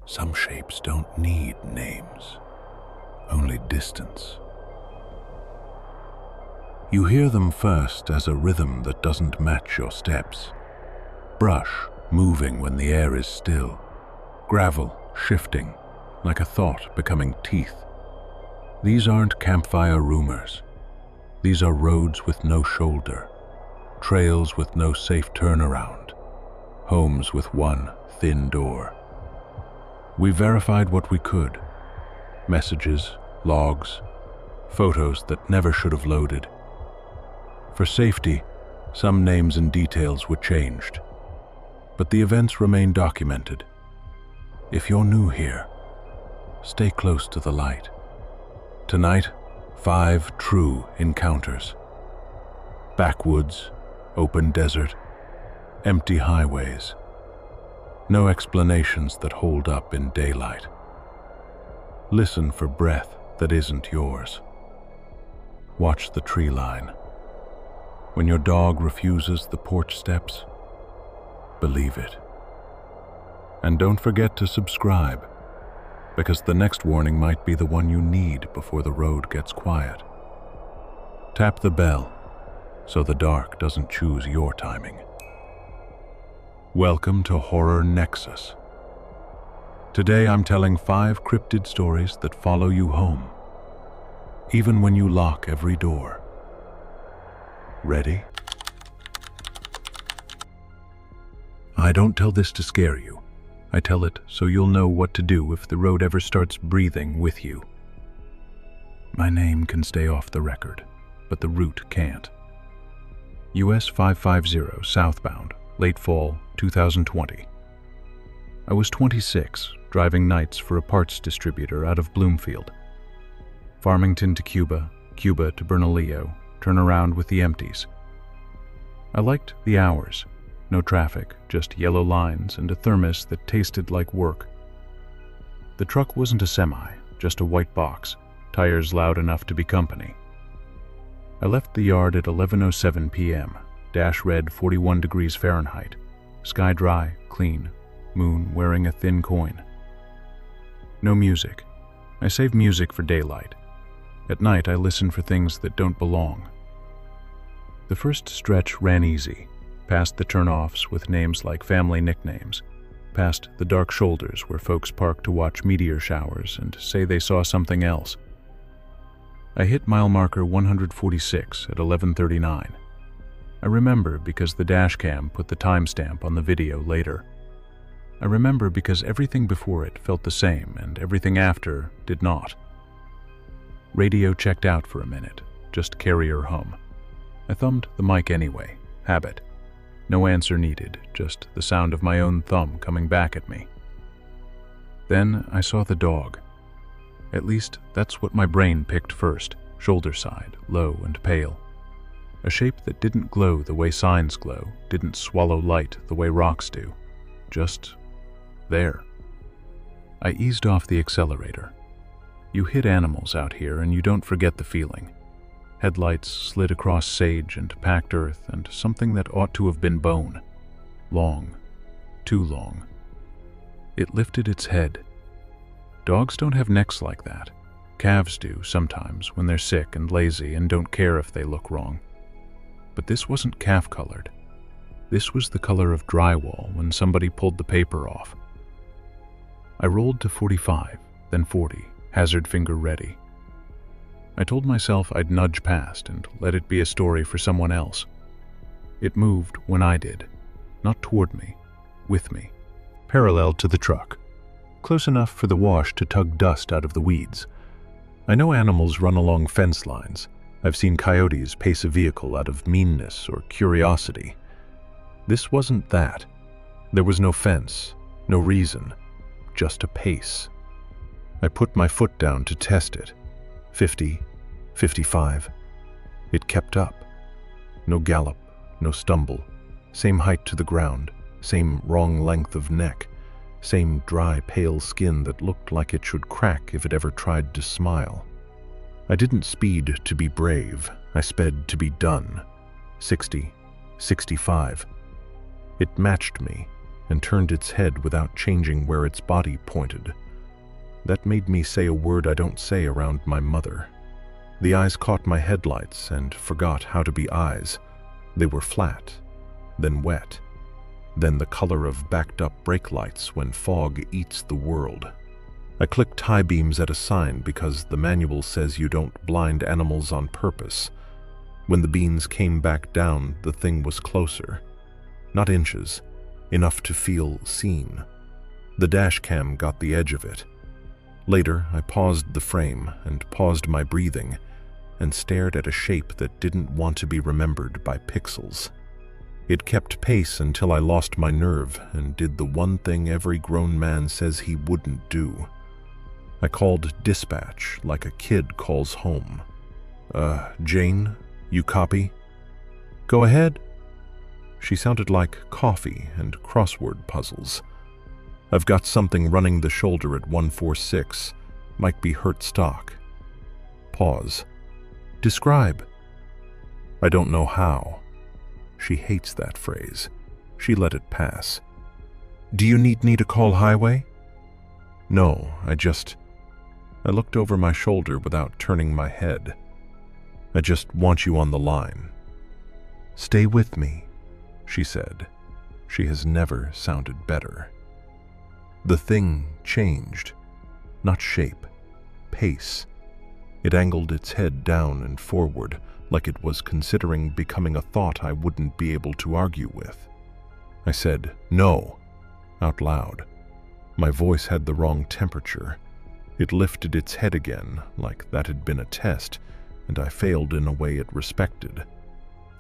Some shapes don't need names, only distance. You hear them first as a rhythm that doesn't match your steps. Brush moving when the air is still. Gravel shifting, like a thought becoming teeth. These aren't campfire rumors. These are roads with no shoulder, trails with no safe turnaround, homes with one thin door. We verified what we could. Messages, logs, photos that never should have loaded. For safety, some names and details were changed, but the events remain documented. If you're new here, stay close to the light. Tonight, 5 true encounters. Backwoods, open desert, empty highways. No explanations that hold up in daylight. Listen for breath that isn't yours. Watch the tree line. When your dog refuses the porch steps, believe it. And don't forget to subscribe, because the next warning might be the one you need before the road gets quiet. Tap the bell so the dark doesn't choose your timing. Welcome to Horror Nexus. Today I'm telling 5 cryptid stories that follow you home, even when you lock every door. Ready? I don't tell this to scare you. I tell it so you'll know what to do if the road ever starts breathing with you. My name can stay off the record, but the route can't. US 550 southbound, late fall 2020. I was 26, driving nights for a parts distributor out of Bloomfield. Farmington to Cuba, Cuba to Bernalillo, turn around with the empties. I liked the hours. No traffic, just yellow lines and a thermos that tasted like work. The truck wasn't a semi, just a white box, tires loud enough to be company. I left the yard at 11:07 p.m., dash red 41 degrees Fahrenheit, sky dry, clean, moon wearing a thin coin. No music. I save music for daylight. At night I listen for things that don't belong. The first stretch ran easy, past the turnoffs with names like family nicknames, past the dark shoulders where folks park to watch meteor showers and say they saw something else. I hit mile marker 146 at 11:39. I remember because the dashcam put the timestamp on the video later. I remember because everything before it felt the same and everything after did not. Radio checked out for a minute, just carrier hum. I thumbed the mic anyway, habit. No answer needed, just the sound of my own thumb coming back at me. Then I saw the dog. At least that's what my brain picked first, shoulder side, low and pale. A shape that didn't glow the way signs glow, didn't swallow light the way rocks do. Just there. I eased off the accelerator. You hit animals out here and you don't forget the feeling. Headlights slid across sage and packed earth and something that ought to have been bone. Long. Too long. It lifted its head. Dogs don't have necks like that. Calves do sometimes when they're sick and lazy and don't care if they look wrong. But this wasn't calf-colored. This was the color of drywall when somebody pulled the paper off. I rolled to 45, then 40, hazard finger ready. I told myself I'd nudge past and let it be a story for someone else. It moved when I did, not toward me, with me, parallel to the truck, close enough for the wash to tug dust out of the weeds. I know animals run along fence lines. I've seen coyotes pace a vehicle out of meanness or curiosity. This wasn't that. There was no fence, no reason, just a pace. I put my foot down to test it. 50, 55. It kept up. No gallop, no stumble. Same height to the ground, same wrong length of neck, same dry, pale skin that looked like it should crack if it ever tried to smile. I didn't speed to be brave. I sped to be done. 60, 65. It matched me, and turned its head without changing where its body pointed. That made me say a word I don't say around my mother. The eyes caught my headlights and forgot how to be eyes. They were flat, then wet, then the color of backed-up brake lights when fog eats the world. I clicked high beams at a sign because the manual says you don't blind animals on purpose. When the beams came back down, the thing was closer. Not inches, enough to feel seen. The dash cam got the edge of it. Later, I paused the frame and paused my breathing and stared at a shape that didn't want to be remembered by pixels. It kept pace until I lost my nerve and did the one thing every grown man says he wouldn't do. I called dispatch like a kid calls home. Jane, you copy?" "Go ahead." She sounded like coffee and crossword puzzles. "I've got something running the shoulder at 146. Might be hurt stock." Pause. "Describe." "I don't know how." She hates that phrase. She let it pass. "Do you need me to call highway?" "No, I looked over my shoulder without turning my head. "I just want you on the line." "Stay with me," she said. She has never sounded better. The thing changed. Not shape, pace. It angled its head down and forward, like it was considering becoming a thought I wouldn't be able to argue with. I said, "No," out loud. My voice had the wrong temperature. It lifted its head again, like that had been a test, and I failed in a way it respected.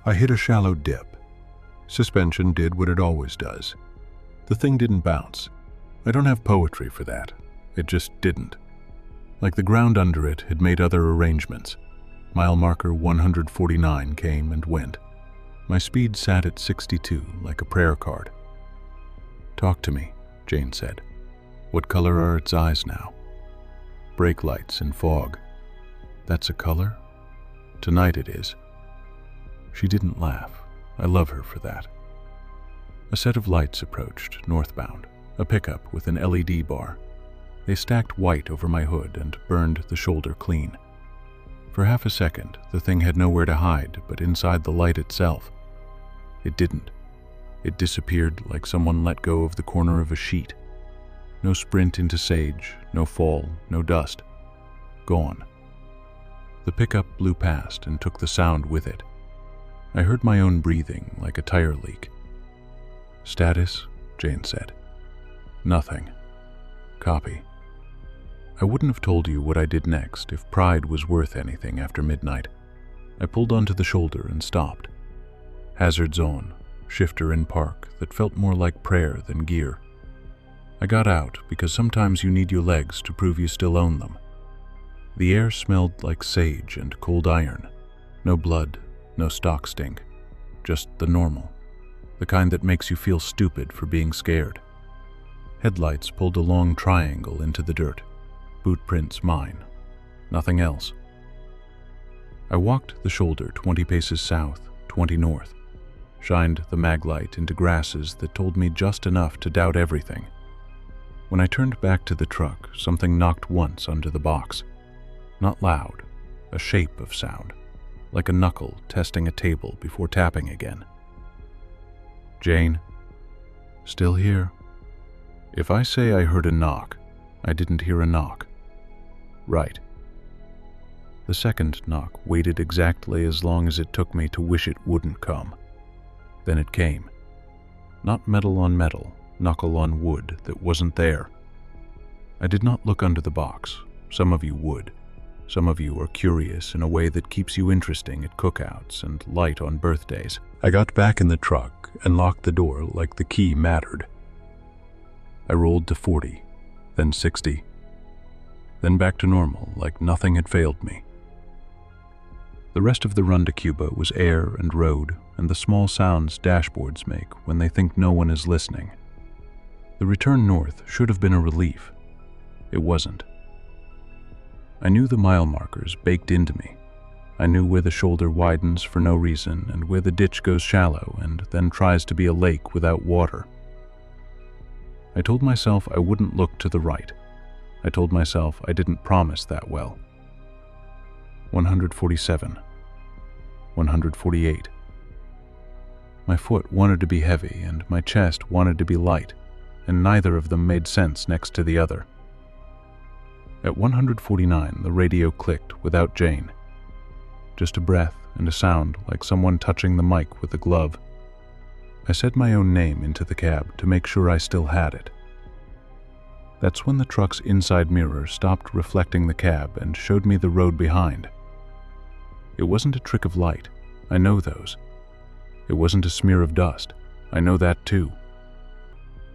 I hit a shallow dip. Suspension did what it always does. The thing didn't bounce. I don't have poetry for that. It just didn't. Like the ground under it had made other arrangements. Mile marker 149 came and went. My speed sat at 62, like a prayer card. "Talk to me," Jane said. "What color are its eyes now?" "Brake lights and fog." "That's a color?" "Tonight it is." She didn't laugh. I love her for that. A set of lights approached, northbound, a pickup with an LED bar. They stacked white over my hood and burned the shoulder clean. For half a second, the thing had nowhere to hide but inside the light itself. It didn't. It disappeared like someone let go of the corner of a sheet. No sprint into sage, no fall, no dust. Gone. The pickup blew past and took the sound with it. I heard my own breathing like a tire leak. "Status?" Jane said. "Nothing." "Copy." I wouldn't have told you what I did next if pride was worth anything after midnight. I pulled onto the shoulder and stopped. Hazards on, shifter in park that felt more like prayer than gear. I got out because sometimes you need your legs to prove you still own them. The air smelled like sage and cold iron. No blood, no stock stink. Just the normal. The kind that makes you feel stupid for being scared. Headlights pulled a long triangle into the dirt. Boot prints mine. Nothing else. I walked the shoulder 20 paces south, 20 north. Shined the mag light into grasses that told me just enough to doubt everything. When I turned back to the truck, something knocked once under the box. Not loud, a shape of sound, like a knuckle testing a table before tapping again. "Jane?" "Still here." If I say I heard a knock, I didn't hear a knock. Right. The second knock waited exactly as long as it took me to wish it wouldn't come. Then it came. Not metal on metal, knuckle on wood that wasn't there. I did not look under the box. Some of you would. Some of you are curious in a way that keeps you interesting at cookouts and light on birthdays. I got back in the truck and locked the door like the key mattered. I rolled to 40, then 60, then back to normal like nothing had failed me. The rest of the run to Cuba was air and road and the small sounds dashboards make when they think no one is listening. The return north should have been a relief. It wasn't. I knew the mile markers baked into me. I knew where the shoulder widens for no reason and where the ditch goes shallow and then tries to be a lake without water. I told myself I wouldn't look to the right. I told myself I didn't promise that well. 147. 148. My foot wanted to be heavy and my chest wanted to be light, and neither of them made sense next to the other. At 149, the radio clicked without Jane. Just a breath and a sound like someone touching the mic with a glove. I said my own name into the cab to make sure I still had it. That's when the truck's inside mirror stopped reflecting the cab and showed me the road behind. It wasn't a trick of light. I know those. It wasn't a smear of dust. I know that too.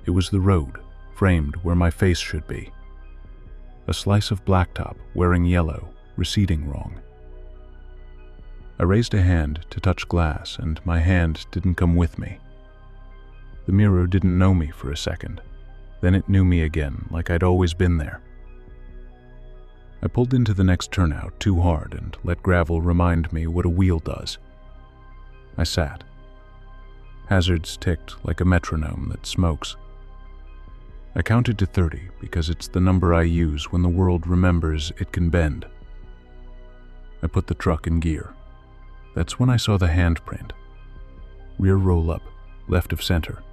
It was the road, framed where my face should be. A slice of blacktop, wearing yellow, receding wrong. I raised a hand to touch glass, and my hand didn't come with me. The mirror didn't know me for a second. Then it knew me again, like I'd always been there. I pulled into the next turnout too hard and let gravel remind me what a wheel does. I sat. Hazards ticked like a metronome that smokes. I counted to 30 because it's the number I use when the world remembers it can bend. I put the truck in gear. That's when I saw the handprint. Rear roll-up, left of center.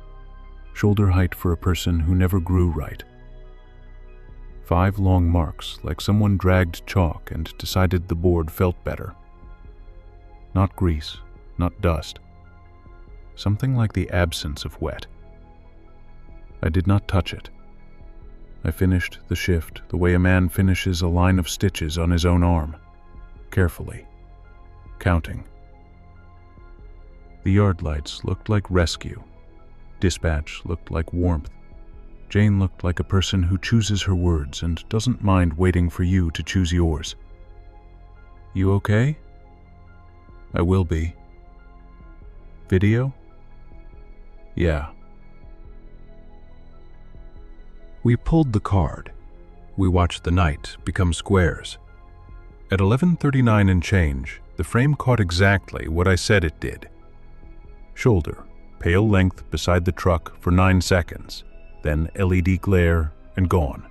Shoulder height for a person who never grew right. 5 long marks, like someone dragged chalk and decided the board felt better. Not grease, not dust. Something like the absence of wet. I did not touch it. I finished the shift the way a man finishes a line of stitches on his own arm, carefully, counting. The yard lights looked like rescue. Dispatch looked like warmth. Jane looked like a person who chooses her words and doesn't mind waiting for you to choose yours. You okay? I will be. Video? Yeah. We pulled the card. We watched the night become squares. At 11:39 and change, the frame caught exactly what I said it did. Shoulder, pale length beside the truck for 9 seconds, then LED glare and gone.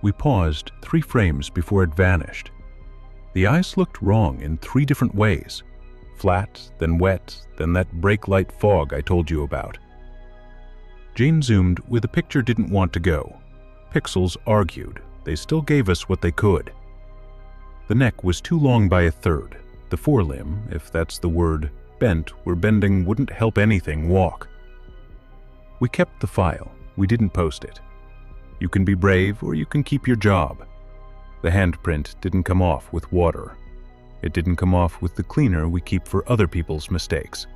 We paused 3 frames before it vanished. The eyes looked wrong in 3 different ways. Flat, then wet, then that brake light fog I told you about. Jane zoomed where the picture didn't want to go. Pixels argued. They still gave us what they could. The neck was too long by a third. The forelimb, if that's the word, bent where bending wouldn't help anything walk. We kept the file. We didn't post it. You can be brave or you can keep your job. The handprint didn't come off with water. It didn't come off with the cleaner we keep for other people's mistakes.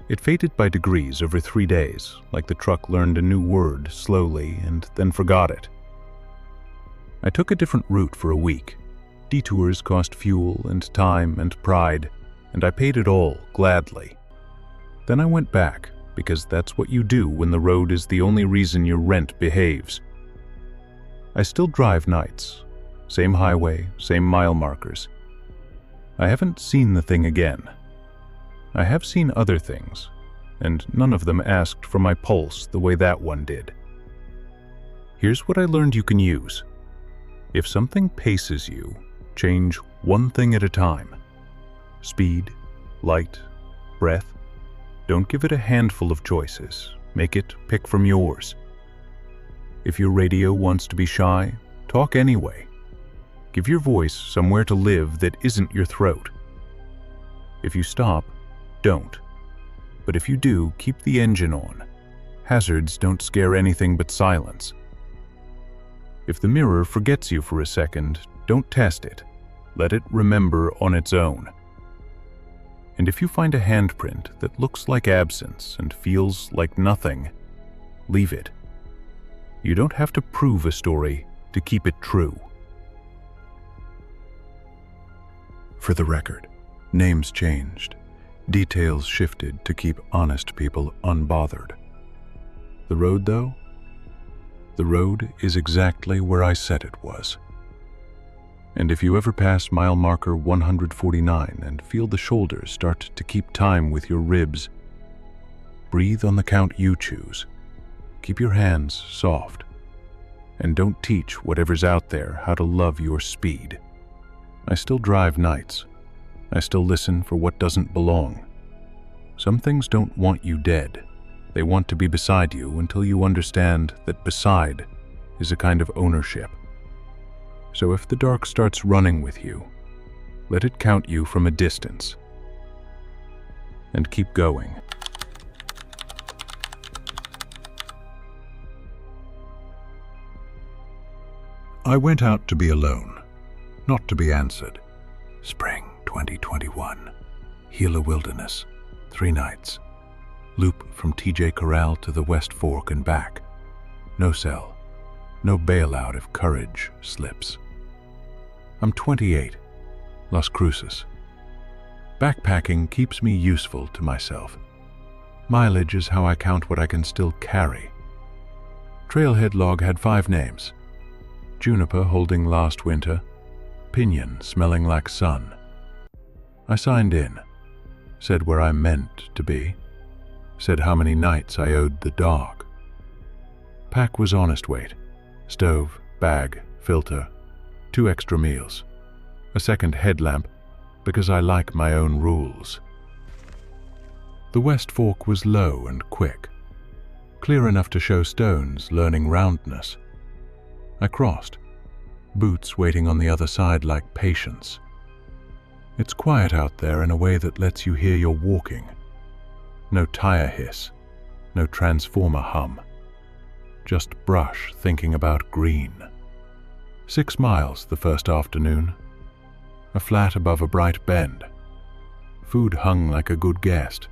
It faded by degrees over 3 days, like the truck learned a new word slowly and then forgot it. I took a different route for a week. Detours cost fuel and time and pride, and I paid it all gladly. Then I went back, because that's what you do when the road is the only reason your rent behaves. I still drive nights. Same highway, same mile markers. I haven't seen the thing again. I have seen other things, and none of them asked for my pulse the way that one did. Here's what I learned you can use. If something paces you, change one thing at a time. Speed, light, breath. Don't give it a handful of choices. Make it pick from yours. If your radio wants to be shy, talk anyway. Give your voice somewhere to live that isn't your throat. If you stop, don't. But if you do, keep the engine on. Hazards don't scare anything but silence. If the mirror forgets you for a second, don't test it. Let it remember on its own. And if you find a handprint that looks like absence and feels like nothing, leave it. You don't have to prove a story to keep it true. For the record, names changed. Details shifted to keep honest people unbothered. The road, though? The road is exactly where I said it was. And if you ever pass mile marker 149 and feel the shoulders start to keep time with your ribs, breathe on the count you choose. Keep your hands soft. And don't teach whatever's out there how to love your speed. I still drive nights. I still listen for what doesn't belong. Some things don't want you dead. They want to be beside you until you understand that beside is a kind of ownership. So if the dark starts running with you, let it count you from a distance. And keep going. I went out to be alone, not to be answered. Spring 2021. Gila Wilderness. 3 nights. Loop from TJ Corral to the West Fork and back. No cell. No bailout if courage slips. I'm 28. Las Cruces. Backpacking keeps me useful to myself. Mileage is how I count what I can still carry. Trailhead log had 5 names. Juniper holding last winter. Pinyon smelling like sun. I signed in. Said where I meant to be. Said how many nights I owed the dog. Pack was honest weight. Stove, bag, filter. 2 extra meals. A second headlamp, because I like my own rules. The West Fork was low and quick. Clear enough to show stones learning roundness. I crossed. Boots waiting on the other side like patience. It's quiet out there in a way that lets you hear you're walking. No tire hiss. No transformer hum. Just brush thinking about green. 6 miles the first afternoon. A flat above a bright bend. Food hung like a good guest.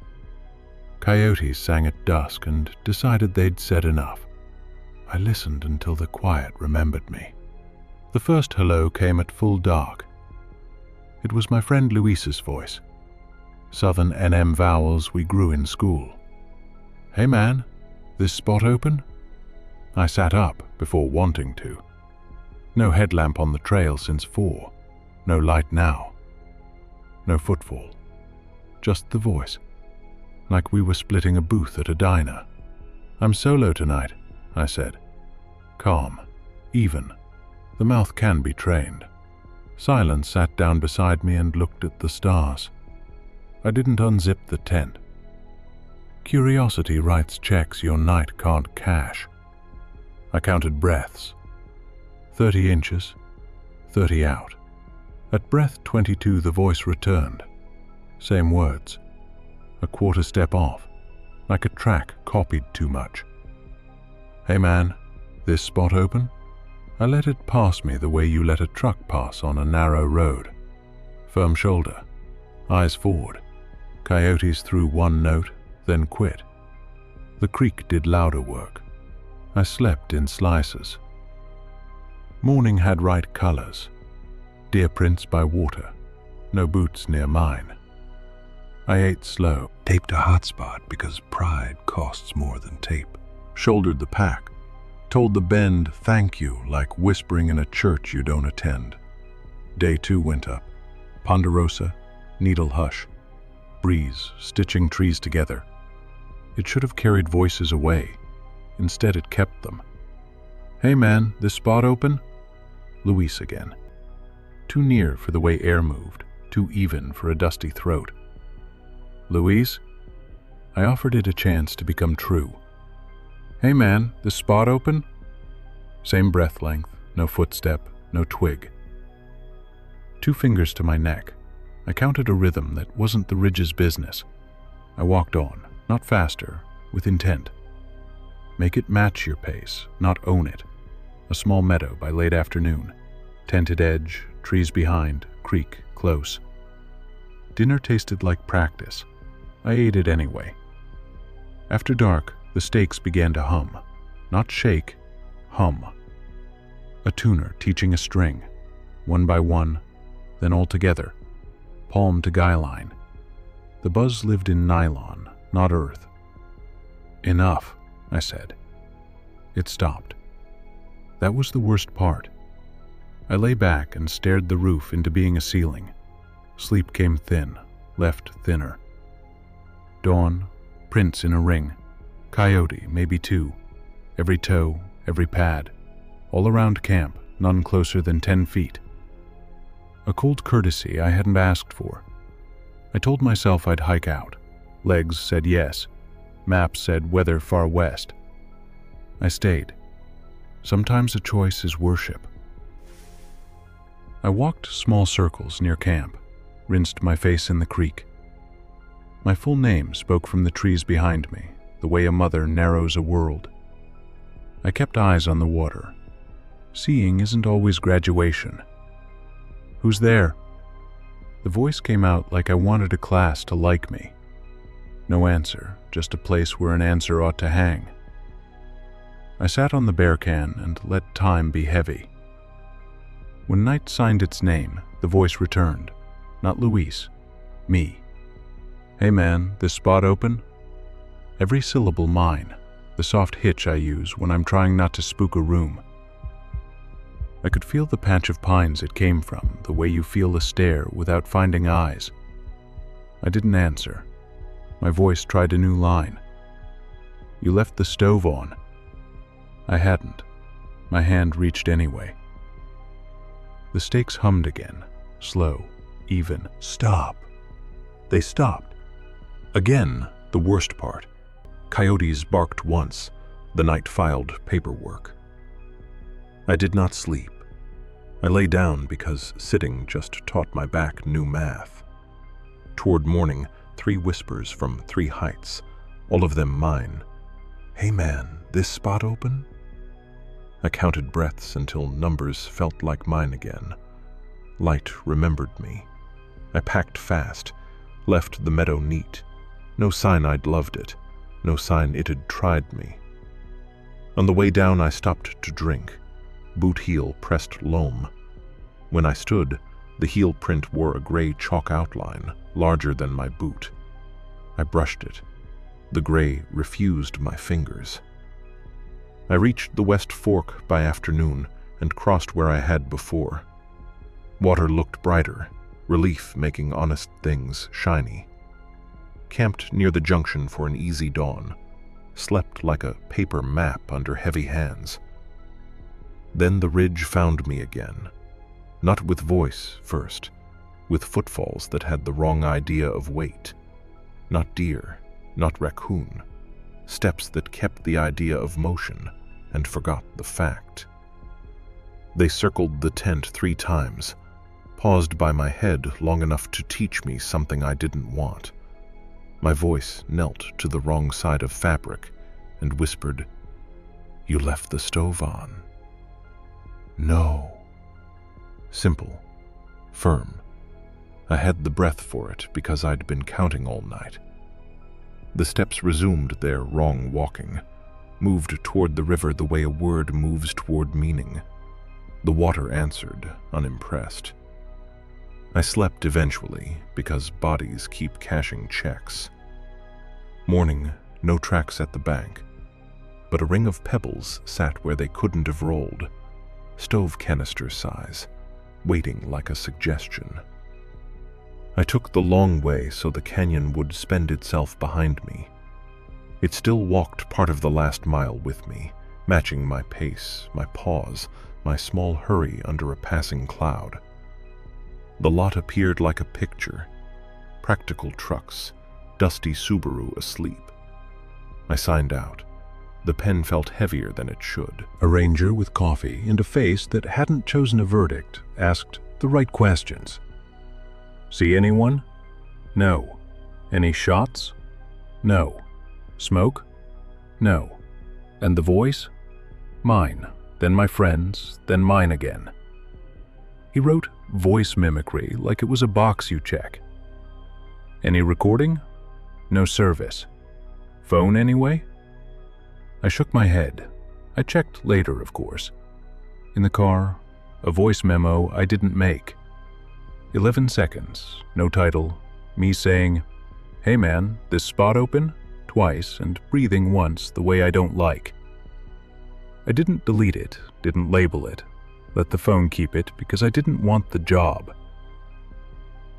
Coyotes sang at dusk and decided they'd said enough. I listened until the quiet remembered me. The first hello came at full dark. It was my friend Luis's voice. Southern NM vowels we grew in school. "Hey man, this spot open?" I sat up before wanting to. No headlamp on the trail since 4. No light now. No footfall. Just the voice. Like we were splitting a booth at a diner. "I'm solo tonight," I said. Calm. Even. The mouth can be trained. Silence sat down beside me and looked at the stars. I didn't unzip the tent. Curiosity writes checks your night can't cash. I counted breaths. 30 inches, 30 out. At breath 22 the voice returned. Same words. A quarter step off, like a track copied too much. "Hey man, this spot open?" I let it pass me the way you let a truck pass on a narrow road. Firm shoulder, eyes forward. Coyotes threw 1 note, then quit. The creek did louder work. I slept in slices. Morning had right colors. Deer prints by water. No boots near mine. I ate slow. Taped a hotspot because pride costs more than tape. Shouldered the pack. Told the bend thank you like whispering in a church you don't attend. Day 2 went up. Ponderosa, needle hush. Breeze stitching trees together. It should have carried voices away. Instead it kept them. "Hey man, this spot open?" Luis again. Too near for the way air moved, too even for a dusty throat. "Luis?" I offered it a chance to become true. "Hey man, this spot open?" Same breath length, no footstep, no twig. 2 fingers to my neck. I counted a rhythm that wasn't the ridge's business. I walked on, not faster, with intent. Make it match your pace, not own it. A small meadow by late afternoon. Tented edge, trees behind, creek close. Dinner tasted like practice. I ate it anyway. After dark, the steaks began to hum. Not shake, hum. A tuner teaching a string, 1 by 1, then all together, palm to guy line. The buzz lived in nylon, not earth. "Enough," I said. It stopped. That was the worst part. I lay back and stared the roof into being a ceiling. Sleep came thin, left thinner. Dawn, prints in a ring. Coyote, maybe 2. Every toe, every pad, all around camp, none closer than 10 feet. A cold courtesy I hadn't asked for. I told myself I'd hike out. Legs said yes. Maps said weather far west. I stayed. Sometimes a choice is worship. I walked small circles near camp, rinsed my face in the creek. My full name spoke from the trees behind me, the way a mother narrows a world. I kept eyes on the water. Seeing isn't always graduation. "Who's there?" The voice came out like I wanted a class to like me. No answer, just a place where an answer ought to hang. I sat on the bear can and let time be heavy. When night signed its name, the voice returned. Not Luis, me. "Hey man, this spot open?" Every syllable mine, the soft hitch I use when I'm trying not to spook a room. I could feel the patch of pines it came from, the way you feel a stare without finding eyes. I didn't answer. My voice tried a new line. "You left the stove on." I hadn't. My hand reached anyway. The stakes hummed again, slow, even. "Stop." They stopped. Again, the worst part. Coyotes barked once. The night filed paperwork. I did not sleep. I lay down because sitting just taught my back new math. Toward morning, 3 whispers from 3 heights, all of them mine. "Hey man, this spot open?" I counted breaths until numbers felt like mine again. Light remembered me. I packed fast, left the meadow neat. No sign I'd loved it, no sign it had tried me. On the way down I stopped to drink. Boot heel pressed loam. When I stood, the heel print wore a gray chalk outline, larger than my boot. I brushed it. The gray refused my fingers. I reached the West Fork by afternoon and crossed where I had before. Water looked brighter, relief making honest things shiny. Camped near the junction for an easy dawn. Slept like a paper map under heavy hands. Then the ridge found me again. Not with voice first, with footfalls that had the wrong idea of weight. Not deer, not raccoon. Steps that kept the idea of motion and forgot the fact. They circled the tent 3 times, paused by my head long enough to teach me something I didn't want. My voice knelt to the wrong side of fabric and whispered, "You left the stove on." No. Simple, firm. I had the breath for it because I'd been counting all night. The steps resumed their wrong walking, moved toward the river the way a word moves toward meaning. The water answered, unimpressed. I slept eventually because bodies keep cashing checks. Morning, no tracks at the bank, but a ring of pebbles sat where they couldn't have rolled, stove canister size, waiting like a suggestion. I took the long way so the canyon would spend itself behind me. It still walked part of the last mile with me, matching my pace, my pause, my small hurry under a passing cloud. The lot appeared like a picture. Practical trucks, dusty Subaru asleep. I signed out. The pen felt heavier than it should. A ranger with coffee and a face that hadn't chosen a verdict asked the right questions. "See anyone?" "No." "Any shots?" "No." "Smoke?" "No." "And the voice?" "Mine, then my friend's, then mine again." He wrote voice mimicry like it was a box you check. "Any recording?" "No service." "Phone anyway?" I shook my head. I checked later, of course. In the car, a voice memo I didn't make. 11 seconds, no title, me saying, "Hey man, this spot open?" twice and breathing once the way I don't like. I didn't delete it, didn't label it, let the phone keep it because I didn't want the job.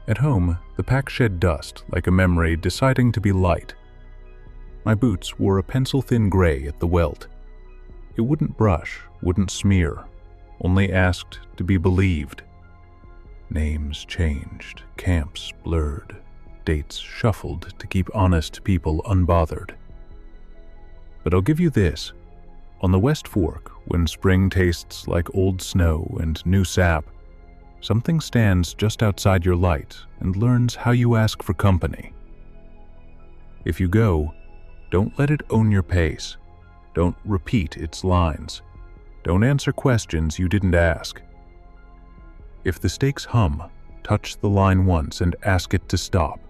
At home, the pack shed dust like a memory deciding to be light. My boots wore a pencil-thin gray at the welt. It wouldn't brush, wouldn't smear, only asked to be believed. Names changed, camps blurred, dates shuffled to keep honest people unbothered. But I'll give you this. On the West Fork, when spring tastes like old snow and new sap, something stands just outside your light and learns how you ask for company. If you go, don't let it own your pace. Don't repeat its lines. Don't answer questions you didn't ask. If the stakes hum, touch the line once and ask it to stop.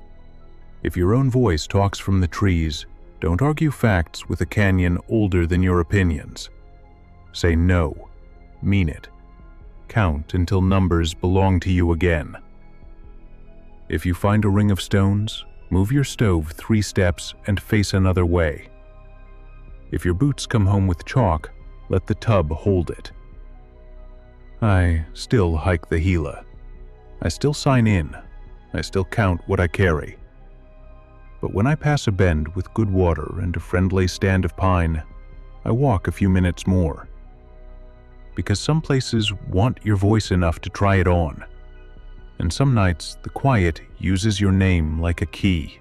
If your own voice talks from the trees, don't argue facts with a canyon older than your opinions. Say no. Mean it. Count until numbers belong to you again. If you find a ring of stones, move your stove 3 steps and face another way. If your boots come home with chalk, let the tub hold it. I still hike the Gila. I still sign in. I still count what I carry. But when I pass a bend with good water and a friendly stand of pine, I walk a few minutes more. Because some places want your voice enough to try it on. And some nights, the quiet uses your name like a key.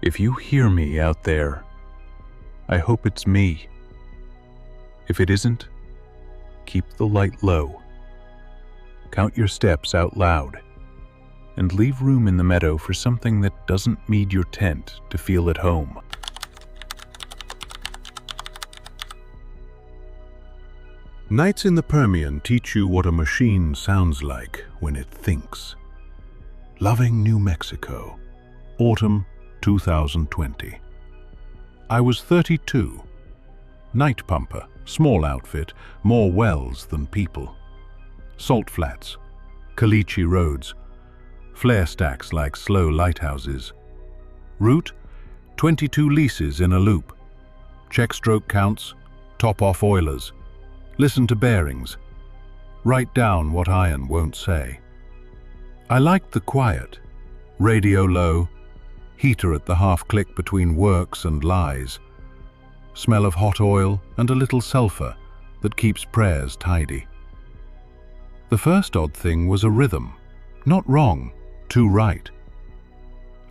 If you hear me out there, I hope it's me. If it isn't, keep the light low. Count your steps out loud, and leave room in the meadow for something that doesn't need your tent to feel at home. Nights in the Permian teach you what a machine sounds like when it thinks. Loving, New Mexico, autumn 2020. I was 32. Night pumper, small outfit, more wells than people. Salt flats, caliche roads, flare stacks like slow lighthouses. Route, 22 leases in a loop. Check stroke counts, top off oilers. Listen to bearings. Write down what iron won't say. I liked the quiet. Radio low, heater at the half-click between works and lies. Smell of hot oil and a little sulfur that keeps prayers tidy. The first odd thing was a rhythm. Not wrong, too right.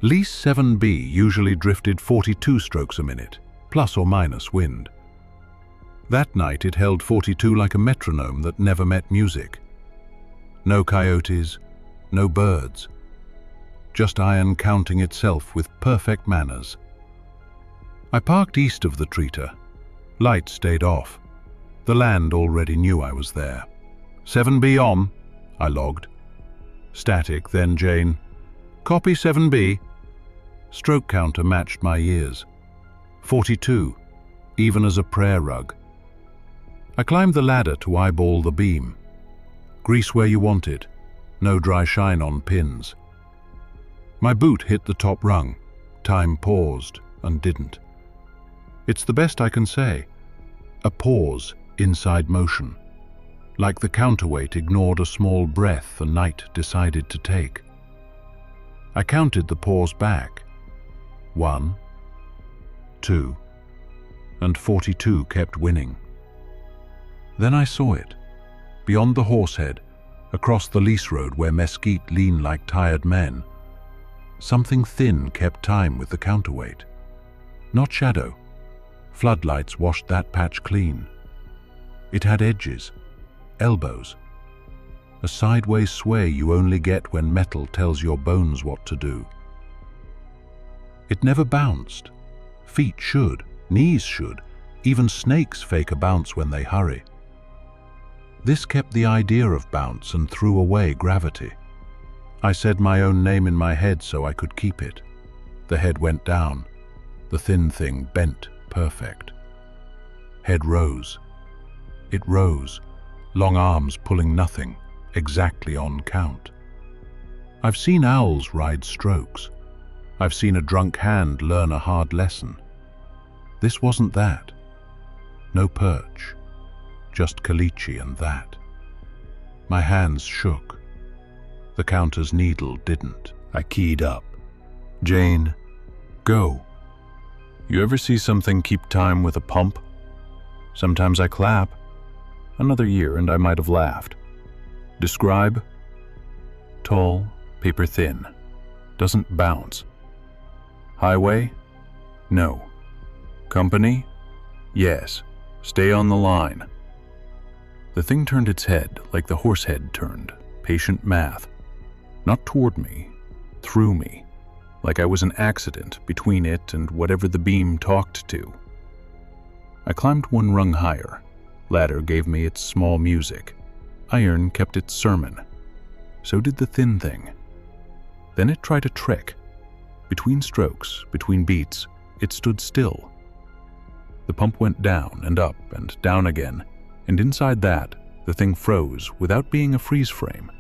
Lease 7B usually drifted 42 strokes a minute, plus or minus wind. That night it held 42 like a metronome that never met music. No coyotes, no birds. Just iron counting itself with perfect manners. I parked east of the treater. Lights stayed off. The land already knew I was there. 7B on, I logged. Static, then Jane. Copy 7B. Stroke counter matched my ears. 42, even as a prayer rug. I climbed the ladder to eyeball the beam. Grease where you want it. No dry shine on pins. My boot hit the top rung. Time paused and didn't. It's the best I can say. A pause inside motion. Like the counterweight ignored a small breath the night decided to take. I counted the pause back. 1, 2, and 42 kept winning. Then I saw it, beyond the horsehead, across the lease road where mesquite leaned like tired men. Something thin kept time with the counterweight. Not shadow. Floodlights washed that patch clean. It had edges, elbows. A sideways sway you only get when metal tells your bones what to do. It never bounced. Feet should, knees should, even snakes fake a bounce when they hurry. This kept the idea of bounce and threw away gravity. I said my own name in my head so I could keep it. The head went down. The thin thing bent perfect. Head rose. It rose, long arms pulling nothing, exactly on count. I've seen owls ride strokes. I've seen a drunk hand learn a hard lesson. This wasn't that. No perch. Just caliche and that. My hands shook. The counter's needle didn't. I keyed up. Jane, go. You ever see something keep time with a pump? Sometimes I clap. Another year and I might have laughed. Describe? Tall, paper thin. Doesn't bounce. Highway? No. Company? Yes. Stay on the line. The thing turned its head like the horse head turned, patient math. Not toward me, through me, like I was an accident between it and whatever the beam talked to. I climbed one rung higher. Ladder gave me its small music. Iron kept its sermon. So did the thin thing. Then it tried a trick. Between strokes, between beats, it stood still. The pump went down and up and down again, and inside that, the thing froze without being a freeze frame.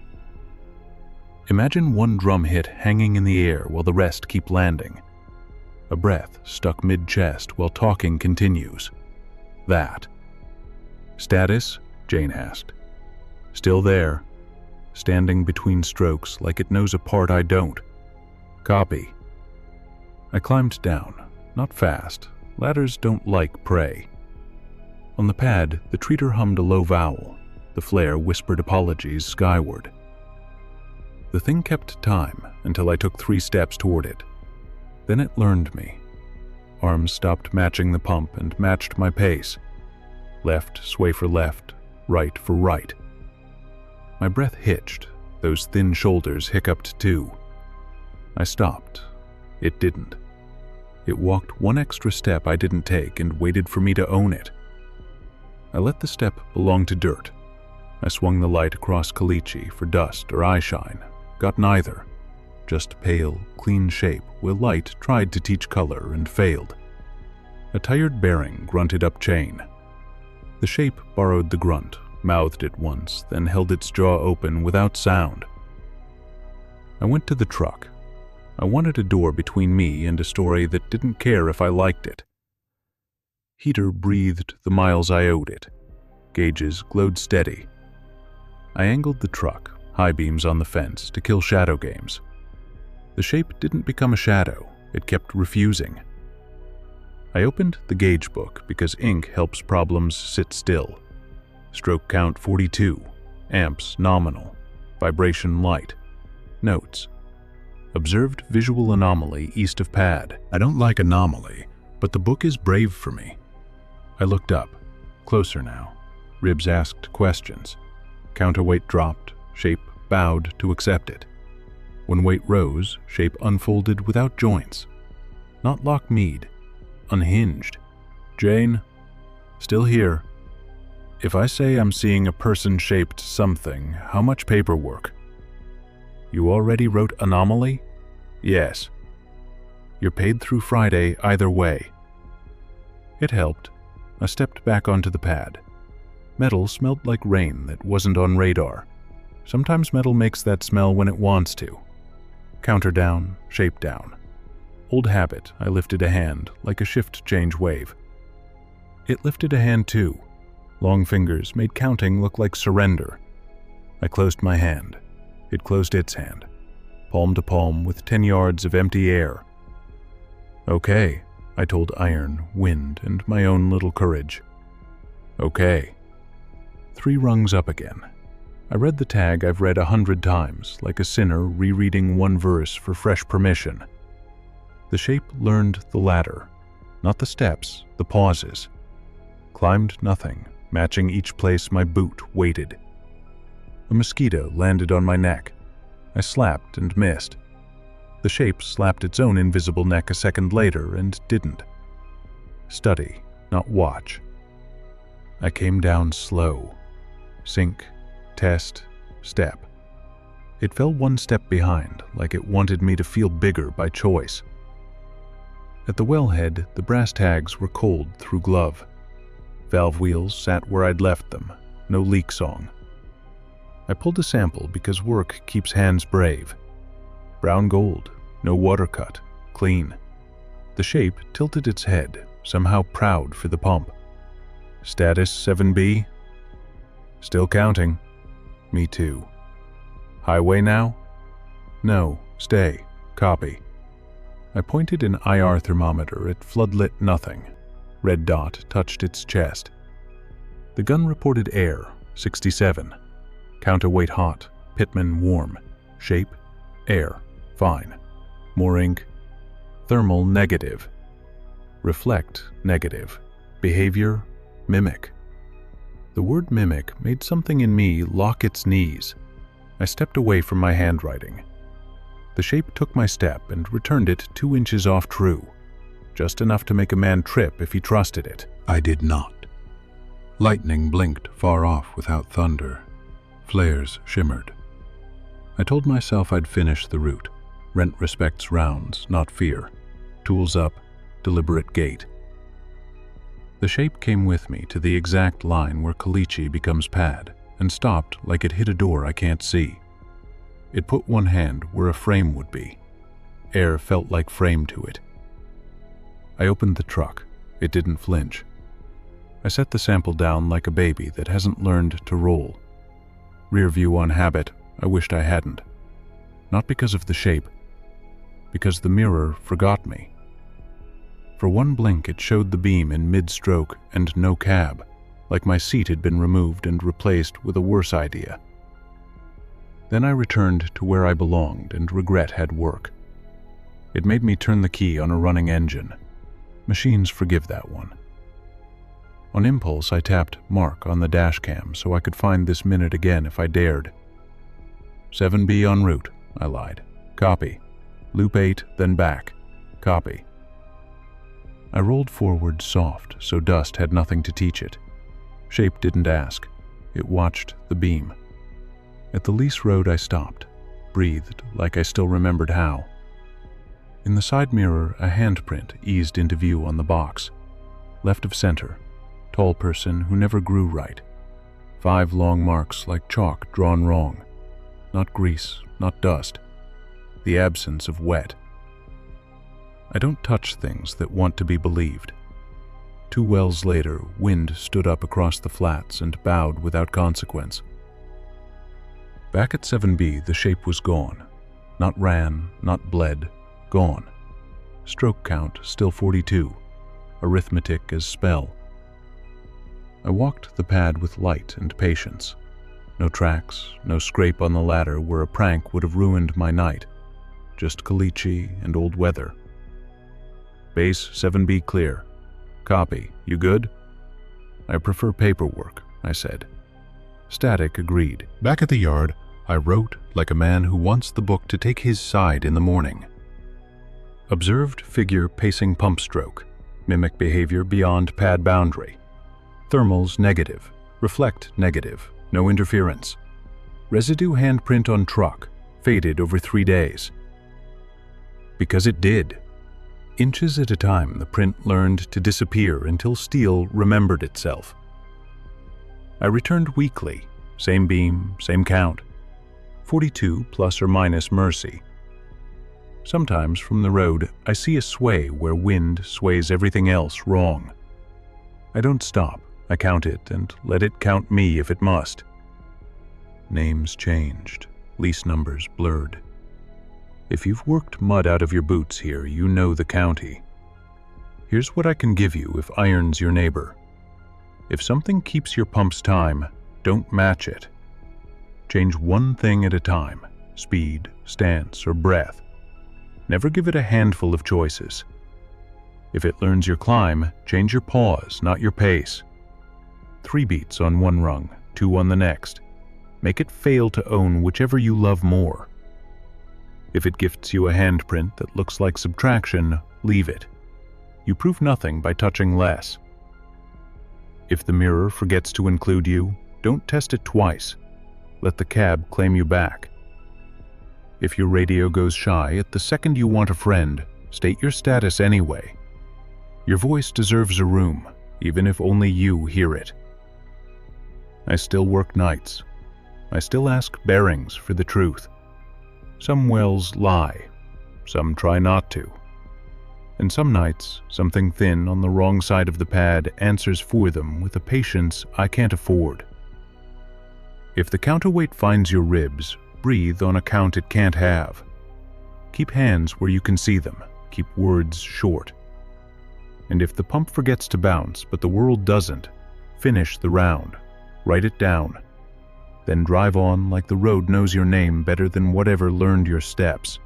Imagine one drum hit hanging in the air while the rest keep landing. A breath stuck mid-chest while talking continues. That. Status? Jane asked. Still there, standing between strokes like it knows a part I don't. Copy. I climbed down, not fast. Ladders don't like prey. On the pad, the treater hummed a low vowel. The flare whispered apologies skyward. The thing kept time until I took 3 steps toward it. Then it learned me. Arms stopped matching the pump and matched my pace. Left sway for left, right for right. My breath hitched, those thin shoulders hiccuped too. I stopped. It didn't. It walked one extra step I didn't take and waited for me to own it. I let the step belong to dirt. I swung the light across caliche for dust or eye shine. Got neither. Just pale, clean shape where light tried to teach color and failed. A tired bearing grunted up chain. The shape borrowed the grunt, mouthed it once, then held its jaw open without sound. I went to the truck. I wanted a door between me and a story that didn't care if I liked it. Heater breathed the miles I owed it. Gauges glowed steady. I angled the truck, high beams on the fence, to kill shadow games. The shape didn't become a shadow. It kept refusing. I opened the gauge book because ink helps problems sit still. Stroke count 42. Amps nominal. Vibration light. Notes. Observed visual anomaly east of pad. I don't like anomaly, but the book is brave for me. I looked up. Closer now. Ribs asked questions. Counterweight dropped. Shape bowed to accept it. When weight rose, shape unfolded without joints. Not Lockmead. Unhinged. Jane. Still here. If I say I'm seeing a person-shaped something, how much paperwork? You already wrote anomaly? Yes. You're paid through Friday either way. It helped. I stepped back onto the pad. Metal smelled like rain that wasn't on radar. Sometimes metal makes that smell when it wants to. Counter down, shape down. Old habit, I lifted a hand, like a shift change wave. It lifted a hand too. Long fingers made counting look like surrender. I closed my hand. It closed its hand. Palm to palm with 10 yards of empty air. Okay, I told iron, wind, and my own little courage. Okay. 3 rungs up again. I read the tag I've read 100 times, like a sinner rereading one verse for fresh permission. The shape learned the ladder, not the steps, the pauses. Climbed nothing, matching each place my boot waited. A mosquito landed on my neck. I slapped and missed. The shape slapped its own invisible neck a second later and didn't. Study, not watch. I came down slow. Sink, test, step. It fell one step behind, like it wanted me to feel bigger by choice. At the wellhead, the brass tags were cold through glove. Valve wheels sat where I'd left them, no leak song. I pulled a sample because work keeps hands brave. Brown gold, no water cut, clean. The shape tilted its head, somehow proud for the pump. Status 7B? Still counting. Me too. Highway now? No, stay. Copy. I pointed an IR thermometer at floodlit nothing. Red dot touched its chest. The gun reported air, 67. Counterweight hot, Pitman warm. Shape, air, fine. More ink, thermal negative. Reflect, negative. Behavior, mimic. The word mimic made something in me lock its knees. I stepped away from my handwriting. The shape took my step and returned it 2 inches off true, just enough to make a man trip if he trusted it. I did not. Lightning blinked far off without thunder. Flares shimmered. I told myself I'd finish the route. Rent respects rounds, not fear. Tools up, deliberate gait. The shape came with me to the exact line where Caliche becomes pad and stopped like it hit a door I can't see. It put one hand where a frame would be. Air felt like frame to it. I opened the truck. It didn't flinch. I set the sample down like a baby that hasn't learned to roll. Rear view on habit, I wished I hadn't. Not because of the shape, because the mirror forgot me. For one blink it showed the beam in mid-stroke and no cab, like my seat had been removed and replaced with a worse idea. Then I returned to where I belonged and regret had work. It made me turn the key on a running engine. Machines forgive that one. On impulse, I tapped Mark on the dash cam so I could find this minute again if I dared. 7B en route, I lied. Copy. Loop 8, then back. Copy. I rolled forward soft so dust had nothing to teach it. Shape didn't ask. It watched the beam. At the lease road I stopped, breathed like I still remembered how. In the side mirror, a handprint eased into view on the box. Left of center, tall person who never grew right. 5 long marks like chalk drawn wrong. Not grease, not dust. The absence of wet. I don't touch things that want to be believed. 2 wells later, wind stood up across the flats and bowed without consequence. Back at 7B, the shape was gone. Not ran, not bled, gone. Stroke count still 42. Arithmetic as spell. I walked the pad with light and patience. No tracks, no scrape on the ladder where a prank would have ruined my night. Just Caliche and old weather. Base 7B clear. Copy. You good? I prefer paperwork, I said. Static agreed. Back at the yard, I wrote like a man who wants the book to take his side in the morning. Observed figure pacing pump stroke. Mimic behavior beyond pad boundary. Thermals negative. Reflect negative. No interference. Residue handprint on truck. Faded over 3 days. Because it did. Inches at a time, the print learned to disappear until steel remembered itself. I returned weekly, same beam, same count. 42 plus or minus mercy. Sometimes from the road, I see a sway where wind sways everything else wrong. I don't stop, I count it and let it count me if it must. Names changed, lease numbers blurred. If you've worked mud out of your boots here, you know the county. Here's what I can give you if iron's your neighbor. If something keeps your pump's time, don't match it. Change one thing at a time, speed, stance, or breath. Never give it a handful of choices. If it learns your climb, change your pause, not your pace. 3 beats on one rung, 2 on the next. Make it fail to own whichever you love more. If it gifts you a handprint that looks like subtraction, leave it. You prove nothing by touching less. If the mirror forgets to include you, don't test it twice. Let the cab claim you back. If your radio goes shy at the second you want a friend, state your status anyway. Your voice deserves a room, even if only you hear it. I still work nights. I still ask bearings for the truth. Some wells lie, some try not to. And some nights, something thin on the wrong side of the pad answers for them with a patience I can't afford. If the counterweight finds your ribs, breathe on a count it can't have. Keep hands where you can see them, keep words short. And if the pump forgets to bounce, but the world doesn't, finish the round, write it down, then drive on like the road knows your name better than whatever learned your steps.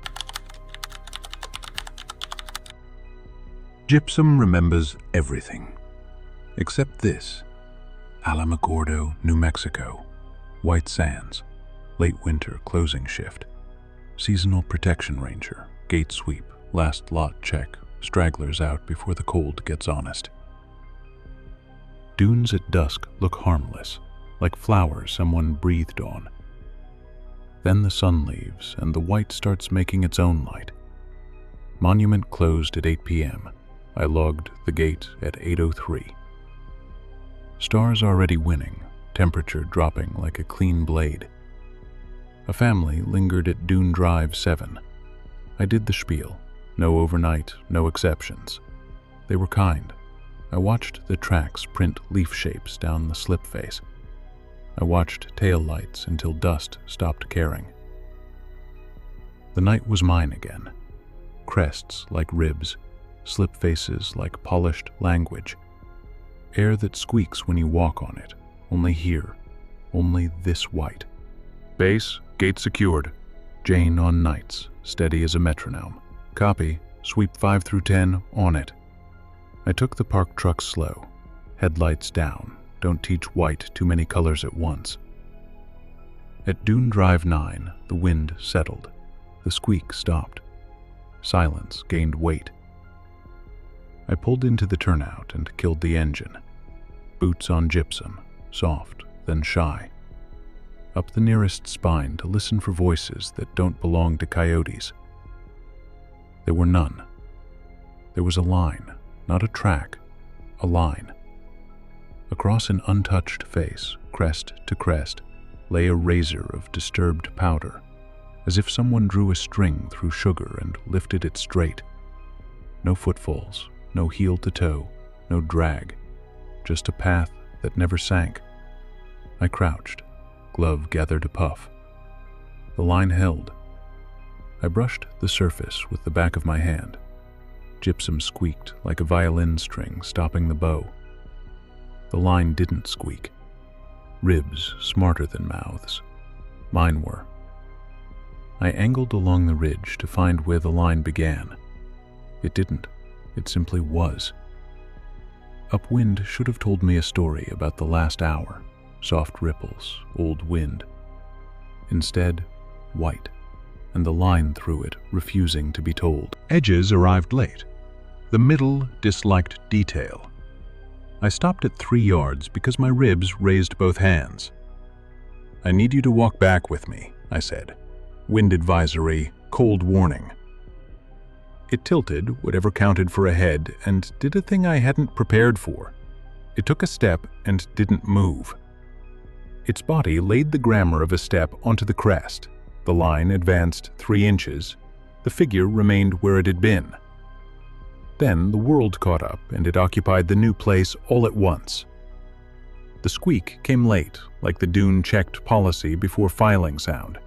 Gypsum remembers everything, except this: Alamogordo, New Mexico, White Sands, late winter closing shift, seasonal protection ranger, gate sweep, last lot check, stragglers out before the cold gets honest. Dunes at dusk look harmless, like flowers someone breathed on. Then the sun leaves and the white starts making its own light. Monument closed at 8 p.m. I logged the gate at 8:03. Stars already winning, temperature dropping like a clean blade. A family lingered at Dune Drive 7. I did the spiel. No overnight, no exceptions. They were kind. I watched the tracks print leaf shapes down the slip face. I watched tail lights until dust stopped caring. The night was mine again. Crests like ribs, slip faces like polished language. Air that squeaks when you walk on it, only here, only this white. Base, gate secured. Jane on nights, steady as a metronome. Copy, sweep 5 through 10, on it. I took the parked truck slow. Headlights down, don't teach white too many colors at once. At Dune Drive 9, the wind settled. The squeak stopped. Silence gained weight. I pulled into the turnout and killed the engine. Boots on gypsum, soft, then shy. Up the nearest spine to listen for voices that don't belong to coyotes. There were none. There was a line, not a track, a line. Across an untouched face, crest to crest, lay a razor of disturbed powder, as if someone drew a string through sugar and lifted it straight. No footfalls, no heel to toe, no drag, just a path that never sank. I crouched, glove gathered a puff. The line held. I brushed the surface with the back of my hand. Gypsum squeaked like a violin string stopping the bow. The line didn't squeak. Ribs smarter than mouths. Mine were. I angled along the ridge to find where the line began. It didn't. It simply was. Upwind should have told me a story about the last hour. Soft ripples, old wind. Instead, white, and the line through it refusing to be told. Edges arrived late. The middle disliked detail. I stopped at 3 yards because my ribs raised both hands. "I need you to walk back with me," I said. "Wind advisory, cold warning." It tilted, whatever counted for a head, and did a thing I hadn't prepared for. It took a step and didn't move. Its body laid the grammar of a step onto the crest. The line advanced 3 inches. The figure remained where it had been. Then the world caught up, and it occupied the new place all at once. The squeak came late, like the Dune-checked policy before filing sound.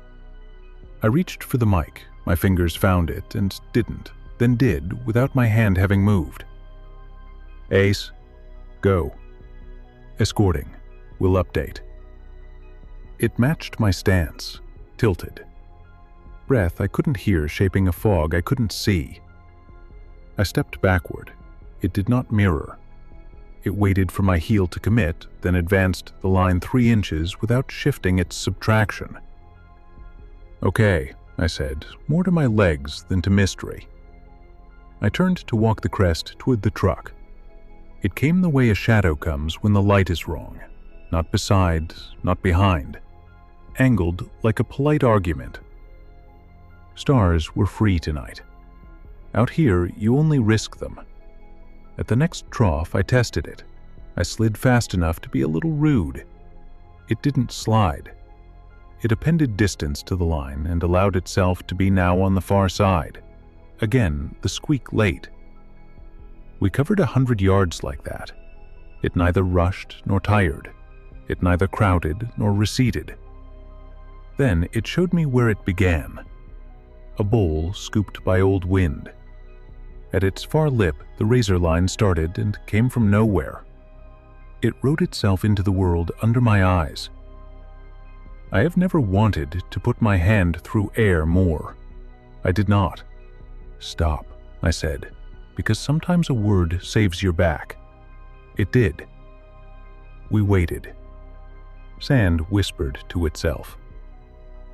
I reached for the mic. My fingers found it and didn't, then did, without my hand having moved. "Ace, go. Escorting. We'll update." It matched my stance, tilted. Breath I couldn't hear shaping a fog I couldn't see. I stepped backward. It did not mirror. It waited for my heel to commit, then advanced the line 3 inches without shifting its subtraction. "Okay," I said, more to my legs than to mystery. I turned to walk the crest toward the truck. It came the way a shadow comes when the light is wrong. Not beside, not behind. Angled like a polite argument. Stars were free tonight. Out here, you only risk them. At the next trough, I tested it. I slid fast enough to be a little rude. It didn't slide. It appended distance to the line and allowed itself to be now on the far side. Again, the squeak late. We covered 100 yards like that. It neither rushed nor tired. It neither crowded nor receded. Then it showed me where it began. A bowl scooped by old wind. At its far lip, the razor line started and came from nowhere. It wrote itself into the world under my eyes. I have never wanted to put my hand through air more. I did not. "Stop," I said, because sometimes a word saves your back. It did. We waited. Sand whispered to itself.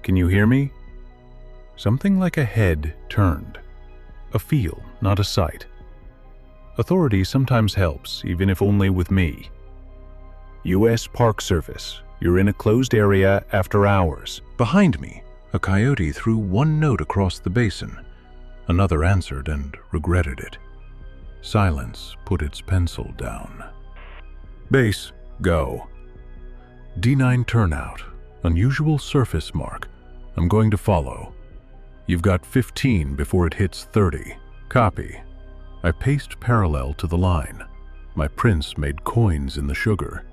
"Can you hear me?" Something like a head turned. A feel, not a sight. Authority sometimes helps, even if only with me. "U.S. Park Service, you're in a closed area after hours." Behind me, a coyote threw one note across the basin. Another answered and regretted it. Silence put its pencil down. "Base, go." D9 turnout, unusual surface mark. I'm going to follow. You've got 15 before it hits 30. Copy. I paced parallel to the line. My prints made coins in the sugar.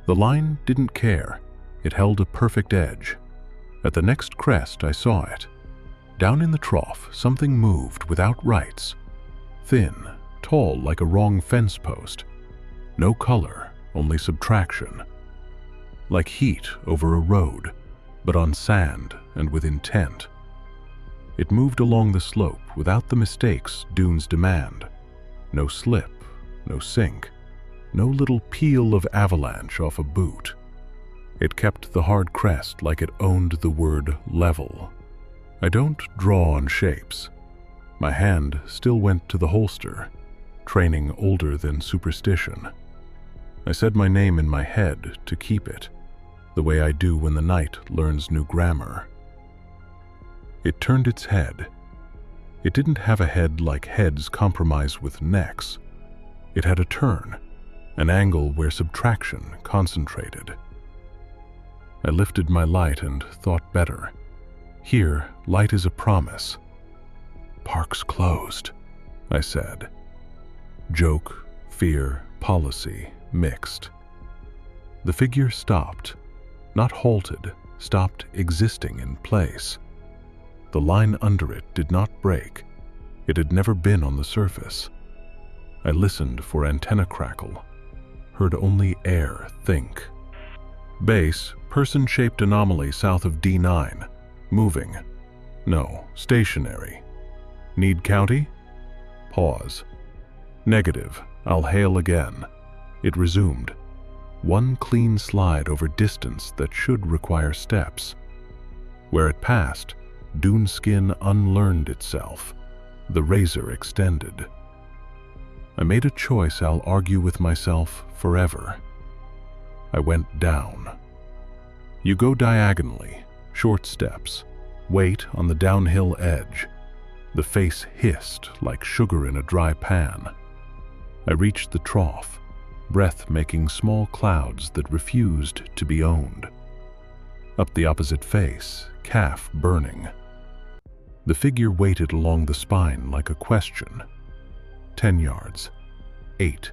The line didn't care. It held a perfect edge. At the next crest, I saw it. Down in the trough, something moved without rights. Thin, tall like a wrong fence post. No color, only subtraction. Like heat over a road, but on sand and with intent. It moved along the slope without the mistakes dunes demand. No slip, no sink, no little peel of avalanche off a boot. It kept the hard crest like it owned the word level. I don't draw on shapes. My hand still went to the holster, training older than superstition. I said my name in my head to keep it, the way I do when the night learns new grammar. It turned its head. It didn't have a head like heads compromise with necks. It had a turn, an angle where subtraction concentrated. I lifted my light and thought better. Here, light is a promise. "Park's closed," I said. Joke, fear, policy, mixed. The figure stopped, not halted, stopped existing in place. The line under it did not break. It had never been on the surface. I listened for antenna crackle, heard only air think. Base, person-shaped anomaly south of D9. Moving. No, stationary. Need county? Pause. Negative. I'll hail again. It resumed. One clean slide over distance that should require steps. Where it passed, dune skin unlearned itself. The razor extended. I made a choice I'll argue with myself forever. I went down. You go diagonally, short steps. Wait on the downhill edge. The face hissed like sugar in a dry pan. I reached the trough, breath making small clouds that refused to be owned. Up the opposite face, calf burning. The figure waited along the spine like a question. 10 yards. 8.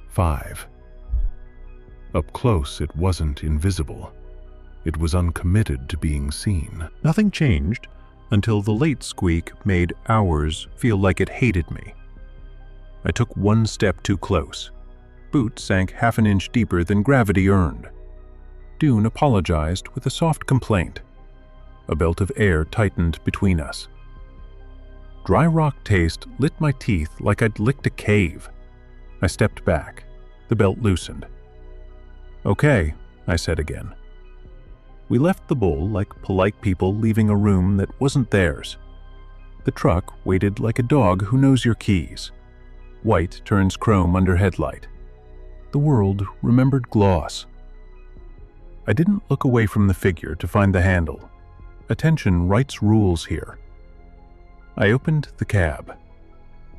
5. Up close, it wasn't invisible. It was uncommitted to being seen. Nothing changed until the late squeak made ours feel like it hated me. I took one step too close. Boot sank half an inch deeper than gravity earned. Dune apologized with a soft complaint. A belt of air tightened between us. Dry rock taste lit my teeth like I'd licked a cave. I stepped back. The belt loosened. "Okay," I said again. We left the bowl like polite people leaving a room that wasn't theirs. The truck waited like a dog who knows your keys. White turns chrome under headlight. The world remembered gloss. I didn't look away from the figure to find the handle. Attention writes rules here. I opened the cab.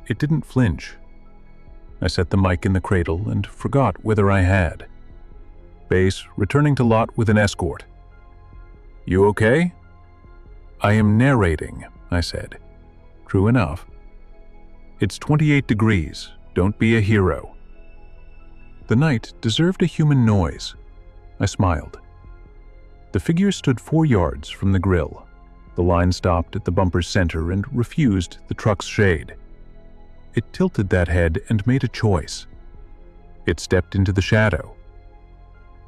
It didn't flinch. I set the mic in the cradle and forgot whether I had. Base, returning to lot with an escort. "You okay?" "I am narrating," I said. True enough. "It's 28 degrees. Don't be a hero." The night deserved a human noise. I smiled. The figure stood 4 yards from the grill. The line stopped at the bumper's center and refused the truck's shade. It tilted that head and made a choice. It stepped into the shadow.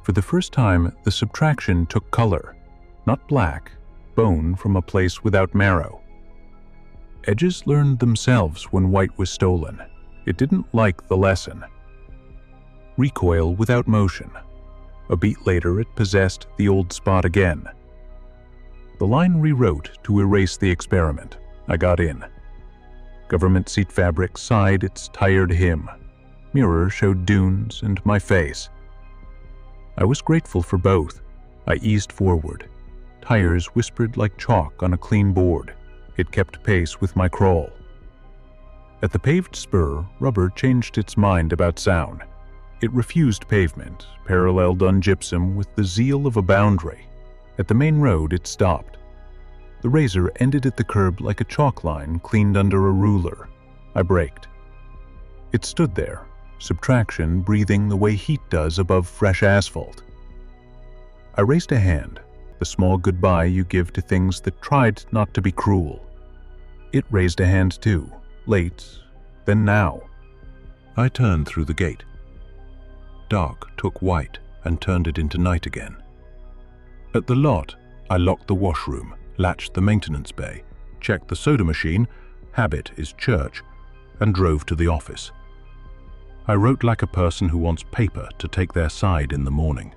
For the first time, the subtraction took color, not black, bone from a place without marrow. Edges learned themselves when white was stolen. It didn't like the lesson. Recoil without motion. A beat later, it possessed the old spot again. The line rewrote to erase the experiment. I got in. Government seat fabric sighed its tired hymn. Mirror showed dunes and my face. I was grateful for both. I eased forward. Tires whispered like chalk on a clean board. It kept pace with my crawl. At the paved spur, rubber changed its mind about sound. It refused pavement, paralleled on gypsum with the zeal of a boundary. At the main road, it stopped. The razor ended at the curb like a chalk line cleaned under a ruler. I braked. It stood there, subtraction breathing the way heat does above fresh asphalt. I raised a hand, the small goodbye you give to things that tried not to be cruel. It raised a hand too, late, then now. I turned through the gate. Dark took white and turned it into night again. At the lot, I locked the washroom, latched the maintenance bay, checked the soda machine, habit is church, and drove to the office. I wrote like a person who wants paper to take their side in the morning.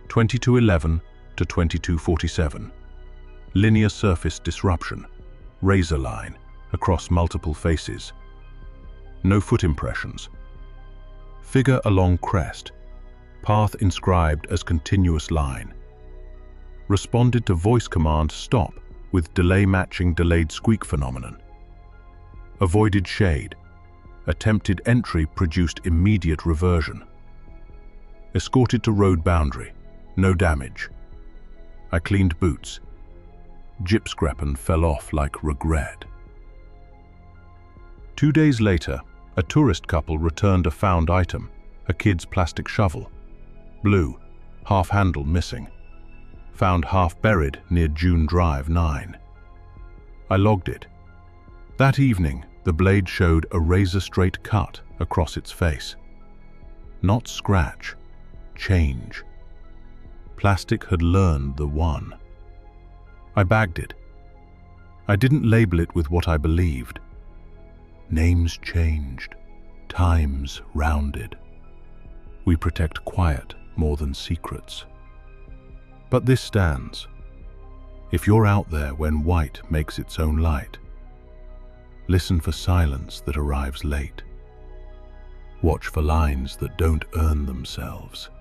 2211 to 2247. Linear surface disruption. Razor line across multiple faces. No foot impressions. Figure along crest. Path inscribed as continuous line. Responded to voice command stop with delay matching delayed squeak phenomenon. Avoided shade. Attempted entry produced immediate reversion. Escorted to road boundary. No damage. I cleaned boots. Gypscrapen fell off like regret. 2 days later, a tourist couple returned a found item, a kid's plastic shovel. Blue, half handle missing. Found half buried near June Drive 9. I logged it. That evening, the blade showed a razor-straight cut across its face. Not scratch, change. Plastic had learned the one. I bagged it. I didn't label it with what I believed. Names changed, times rounded. We protect quiet more than secrets. But this stands. If you're out there when white makes its own light, listen for silence that arrives late. Watch for lines that don't earn themselves.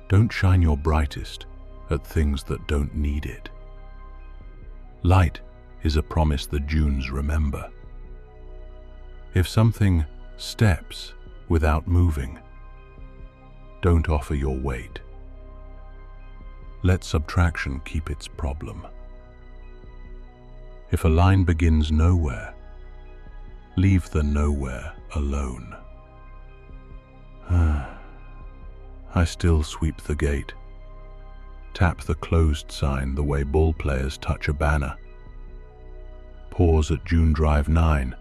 Don't shine your brightest at things that don't need it. Light is a promise the dunes remember. If something steps without moving, don't offer your weight. Let subtraction keep its problem. If a line begins nowhere, leave the nowhere alone. I still sweep the gate, tap the closed sign the way ball players touch a banner. Pause at June Drive 9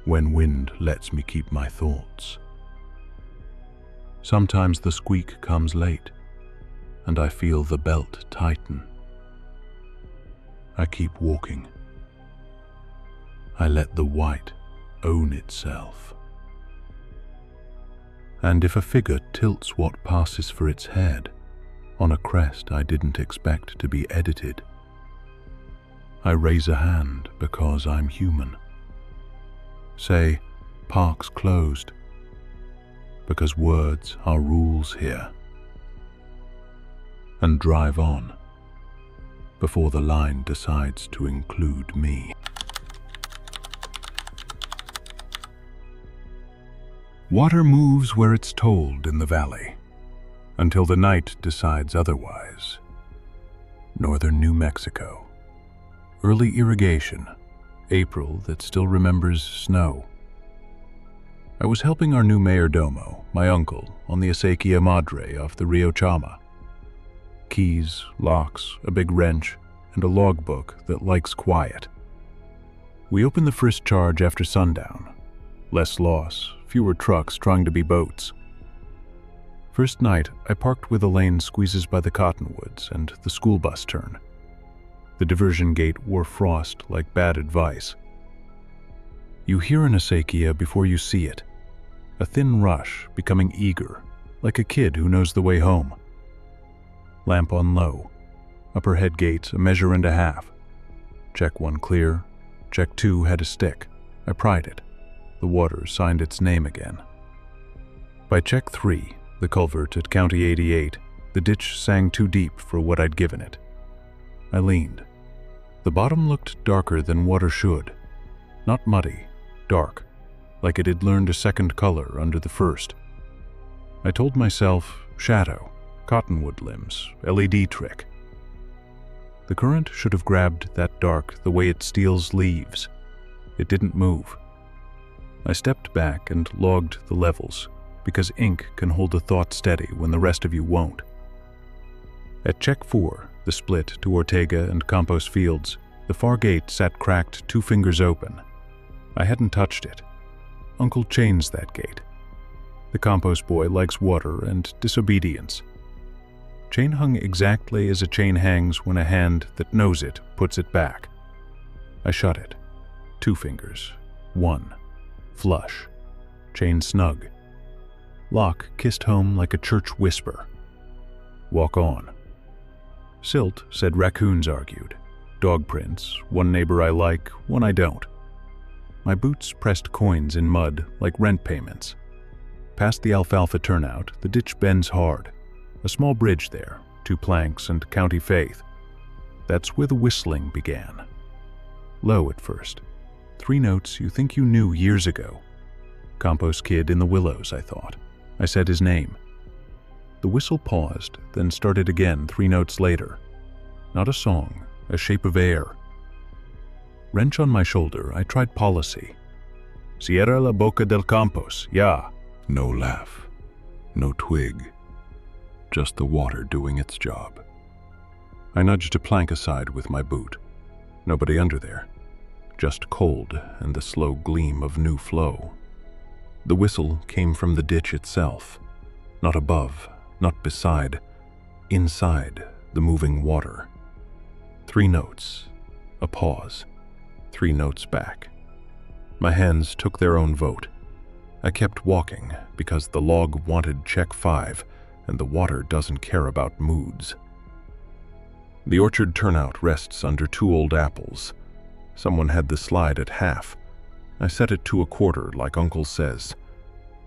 when wind lets me keep my thoughts. Sometimes the squeak comes late, and I feel the belt tighten. I keep walking. I let the white own itself. And if a figure tilts what passes for its head on a crest I didn't expect to be edited, I raise a hand because I'm human. Say, park's closed, because words are rules here. And drive on before the line decides to include me. Water moves where it's told in the valley, until the night decides otherwise. Northern New Mexico. Early irrigation, April that still remembers snow. I was helping our new mayordomo, my uncle, on the Acequia Madre off the Rio Chama. Keys, locks, a big wrench, and a logbook that likes quiet. We opened the first charge after sundown. Less loss, fewer trucks trying to be boats. First night, I parked where the lane squeezes by the cottonwoods and the school bus turn. The diversion gate wore frost like bad advice. You hear an acequia before you see it. A thin rush, becoming eager, like a kid who knows the way home. Lamp on low. Upper head gates a measure and a half. Check 1 clear. Check 2 had a stick. I pried it. The water signed its name again. By check 3, the culvert at County 88, the ditch sang too deep for what I'd given it. I leaned. The bottom looked darker than water should. Not muddy, dark, like it had learned a second color under the first. I told myself, shadow, cottonwood limbs, LED trick. The current should have grabbed that dark the way it steals leaves. It didn't move. I stepped back and logged the levels, because ink can hold a thought steady when the rest of you won't. At check 4, the split to Ortega and Campos Fields, the far gate sat cracked 2 fingers open. I hadn't touched it. Uncle chains that gate. The Campos boy likes water and disobedience. Chain hung exactly as a chain hangs when a hand that knows it puts it back. I shut it. 2 fingers. 1. Flush. Chain snug. Lock kissed home like a church whisper. Walk on. Silt said raccoons argued. Dog prints, one neighbor I like, one I don't. My boots pressed coins in mud like rent payments. Past the alfalfa turnout, the ditch bends hard. A small bridge there, 2 planks and County Faith. That's where the whistling began. Low at first. 3 notes you think you knew years ago. Campos kid in the willows, I thought. I said his name. The whistle paused, then started again 3 notes later. Not a song, a shape of air. Wrench on my shoulder, I tried policy. Cierra la boca del Campos, ya. No laugh, no twig, just the water doing its job. I nudged a plank aside with my boot. Nobody under there, just cold and the slow gleam of new flow. The whistle came from the ditch itself, not above, not beside, inside the moving water. 3 notes, a pause, 3 notes back. My hands took their own vote. I kept walking because the log wanted check 5 and the water doesn't care about moods. The orchard turnout rests under 2 old apples. Someone had the slide at half. I set it to a quarter like Uncle says.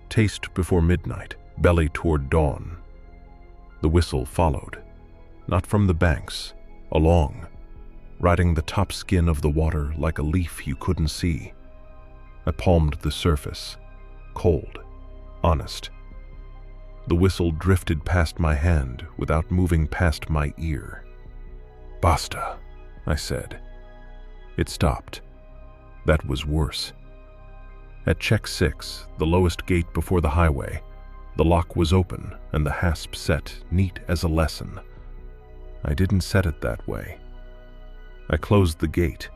Taste before midnight, belly toward dawn. The whistle followed, not from the banks, along, riding the top skin of the water like a leaf you couldn't see. I palmed the surface, cold, honest. The whistle drifted past my hand without moving past my ear. Basta, I said. It stopped. That was worse. At check 6, the lowest gate before the highway, the lock was open and the hasp set neat as a lesson. I didn't set it that way. I closed the gate.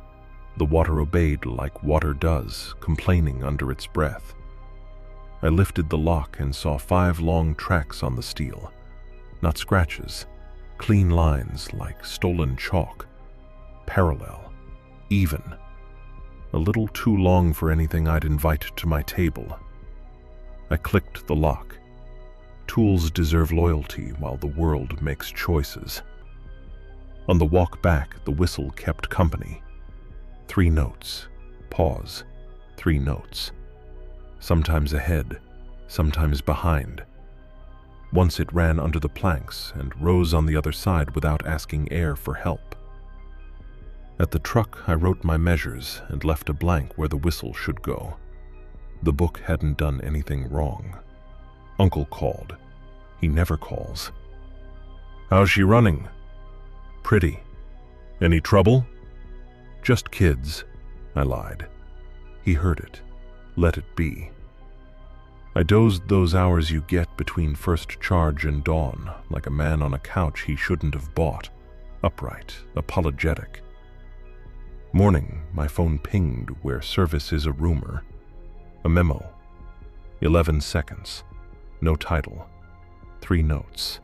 The water obeyed like water does, complaining under its breath. I lifted the lock and saw 5 long tracks on the steel. Not scratches, clean lines like stolen chalk. Parallel, even. A little too long for anything I'd invite to my table. I clicked the lock. Tools deserve loyalty while the world makes choices. On the walk back, the whistle kept company. 3 notes. Pause. 3 notes. Sometimes ahead, sometimes behind. Once it ran under the planks and rose on the other side without asking air for help. At the truck, I wrote my measures and left a blank where the whistle should go. The book hadn't done anything wrong. Uncle called. He never calls. How's she running? Pretty. Any trouble? Just kids, I lied. He heard it. Let it be. I dozed those hours you get between first charge and dawn, like a man on a couch he shouldn't have bought, upright, apologetic. Morning, my phone pinged where service is a rumor. A memo. 11 seconds. No title. 3 notes.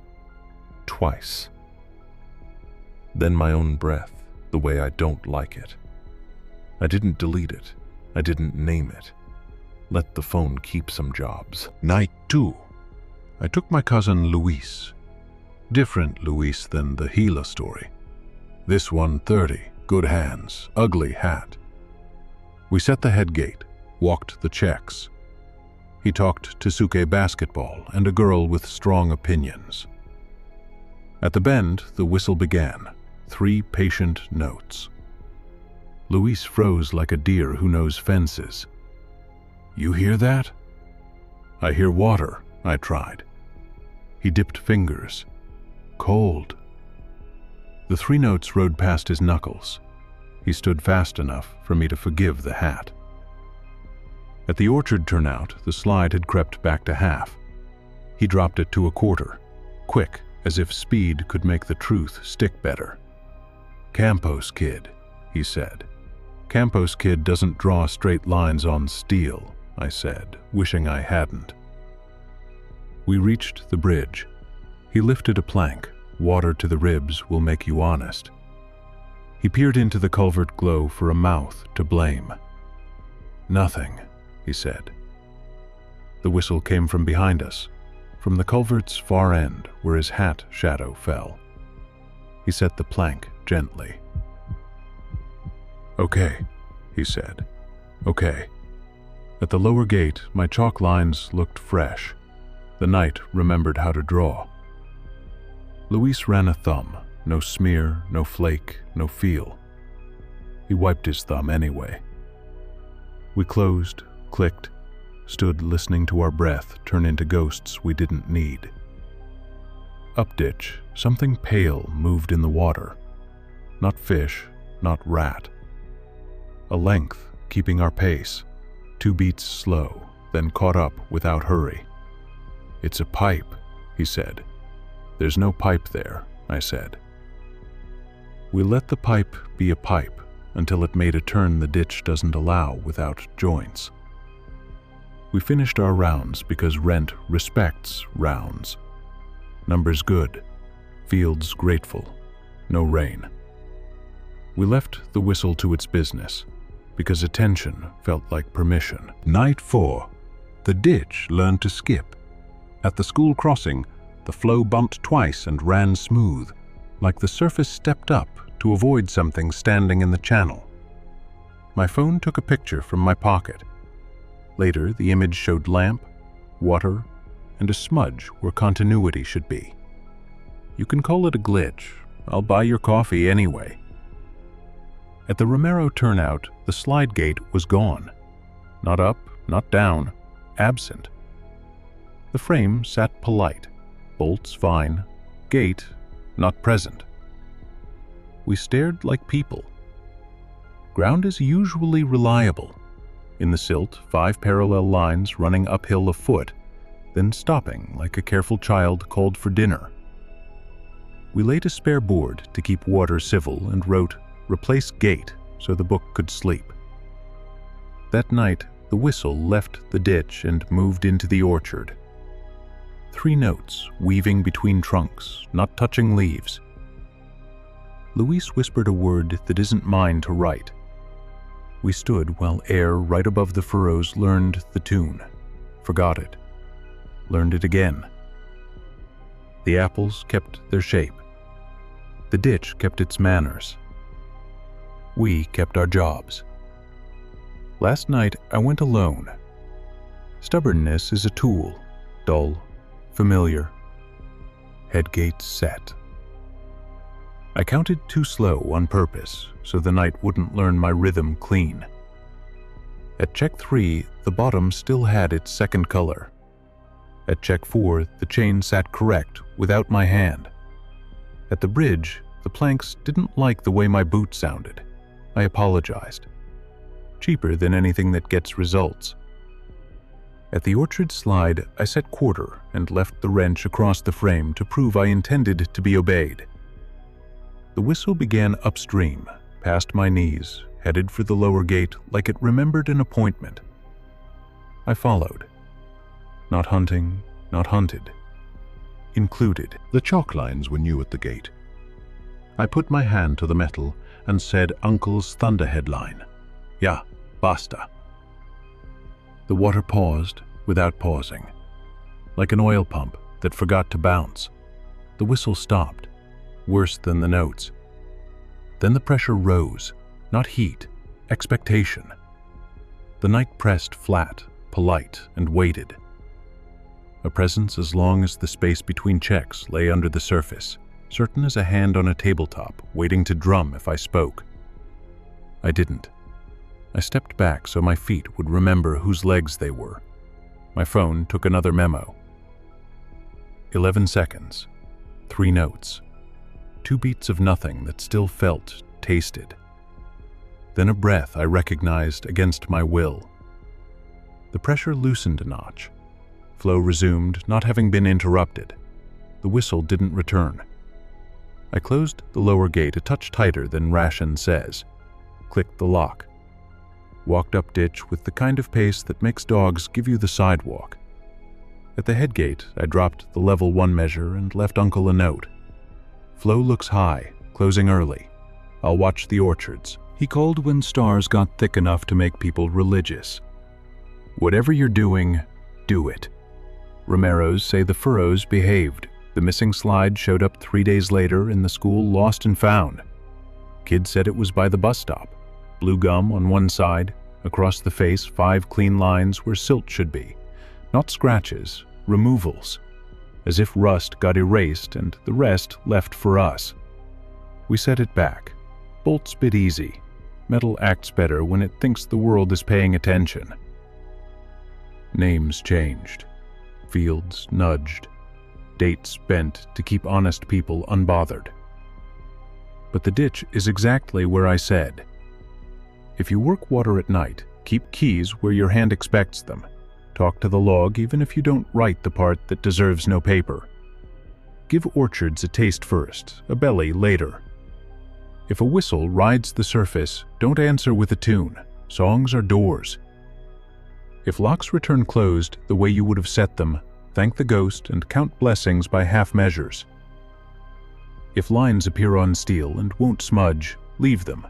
Twice. Then my own breath, the way I don't like it. I didn't delete it. I didn't name it. Let the phone keep some jobs. Night 2. I took my cousin Luis. Different Luis than the Gila story. This one 30, good hands, ugly hat. We set the head gate, walked the checks. He talked to Suke basketball and a girl with strong opinions. At the bend, the whistle began. 3 patient notes. Luis froze like a deer who knows fences. You hear that? I hear water, I tried. He dipped fingers. Cold. The 3 notes rode past his knuckles. He stood fast enough for me to forgive the hat. At the orchard turnout, the slide had crept back to half. He dropped it to a quarter, quick, as if speed could make the truth stick better. Campos kid, he said. Campos kid doesn't draw straight lines on steel, I said, wishing I hadn't. We reached the bridge. He lifted a plank. Water to the ribs will make you honest. He peered into the culvert glow for a mouth to blame. Nothing, he said. The whistle came from behind us, from the culvert's far end where his hat shadow fell. He set the plank gently. Okay, he said. Okay. At the lower gate, my chalk lines looked fresh. The night remembered how to draw. Luis ran a thumb. No smear, no flake, no feel. He wiped his thumb anyway. We closed, clicked, stood listening to our breath turn into ghosts we didn't need. Up ditch, something pale moved in the water. Not fish, not rat. A length, keeping our pace. 2 beats slow, then caught up without hurry. It's a pipe, he said. There's no pipe there, I said. We let the pipe be a pipe until it made a turn the ditch doesn't allow without joints. We finished our rounds because rent respects rounds. Numbers good, fields grateful, no rain. We left the whistle to its business because attention felt like permission. Night 4. The ditch learned to skip. At the school crossing, the flow bumped twice and ran smooth, like the surface stepped up to avoid something standing in the channel. My phone took a picture from my pocket. Later, the image showed lamp, water, and a smudge where continuity should be. You can call it a glitch. I'll buy your coffee anyway. At the Romero turnout, the slide gate was gone. Not up, not down, absent. The frame sat polite. Bolts fine, gate not present. We stared like people. Ground is usually reliable. In the silt, 5 parallel lines running uphill a foot, then stopping like a careful child called for dinner. We laid a spare board to keep water civil and wrote, "Replace gate," so the book could sleep. That night, the whistle left the ditch and moved into the orchard. 3 notes, weaving between trunks, not touching leaves. Luis whispered a word that isn't mine to write. We stood while air right above the furrows learned the tune, forgot it, learned it again. The apples kept their shape. The ditch kept its manners. We kept our jobs. Last night, I went alone. Stubbornness is a tool, dull, familiar. Headgate set. I counted too slow on purpose, so the night wouldn't learn my rhythm clean. At check 3, the bottom still had its second color. At check 4, the chain sat correct without my hand. At the bridge, the planks didn't like the way my boot sounded. I apologized. Cheaper than anything that gets results. At the orchard slide, I set quarter and left the wrench across the frame to prove I intended to be obeyed. The whistle began upstream, past my knees, headed for the lower gate like it remembered an appointment. I followed. Not hunting, not hunted. Included. The chalk lines were new at the gate. I put my hand to the metal and said Uncle's thunderhead line. "Ja, basta." The water paused without pausing, like an oil pump that forgot to bounce. The whistle stopped, worse than the notes. Then the pressure rose, not heat, expectation. The night pressed flat, polite, and waited. A presence as long as the space between checks lay under the surface, certain as a hand on a tabletop, waiting to drum if I spoke. I didn't. I stepped back so my feet would remember whose legs they were. My phone took another memo. 11 seconds. 3 notes. 2 beats of nothing that still felt, tasted. Then a breath I recognized against my will. The pressure loosened a notch. Flow resumed, not having been interrupted. The whistle didn't return. I closed the lower gate a touch tighter than Ration says. Clicked the lock. Walked up ditch with the kind of pace that makes dogs give you the sidewalk. At the head gate, I dropped the level 1 measure and left Uncle a note. Flow looks high, closing early. I'll watch the orchards. He called when stars got thick enough to make people religious. Whatever you're doing, do it. Romeros say the furrows behaved. The missing slide showed up 3 days later in the school lost and found. Kid said it was by the bus stop. Blue gum on one side, across the face 5 clean lines where silt should be. Not scratches, removals. As if rust got erased and the rest left for us. We set it back. Bolts bit easy. Metal acts better when it thinks the world is paying attention. Names changed. Fields nudged. Dates bent to keep honest people unbothered. But the ditch is exactly where I said. If you work water at night, keep keys where your hand expects them. Talk to the log even if you don't write the part that deserves no paper. Give orchards a taste first, a belly later. If a whistle rides the surface, don't answer with a tune. Songs are doors. If locks return closed the way you would have set them, thank the ghost and count blessings by half measures. If lines appear on steel and won't smudge, leave them.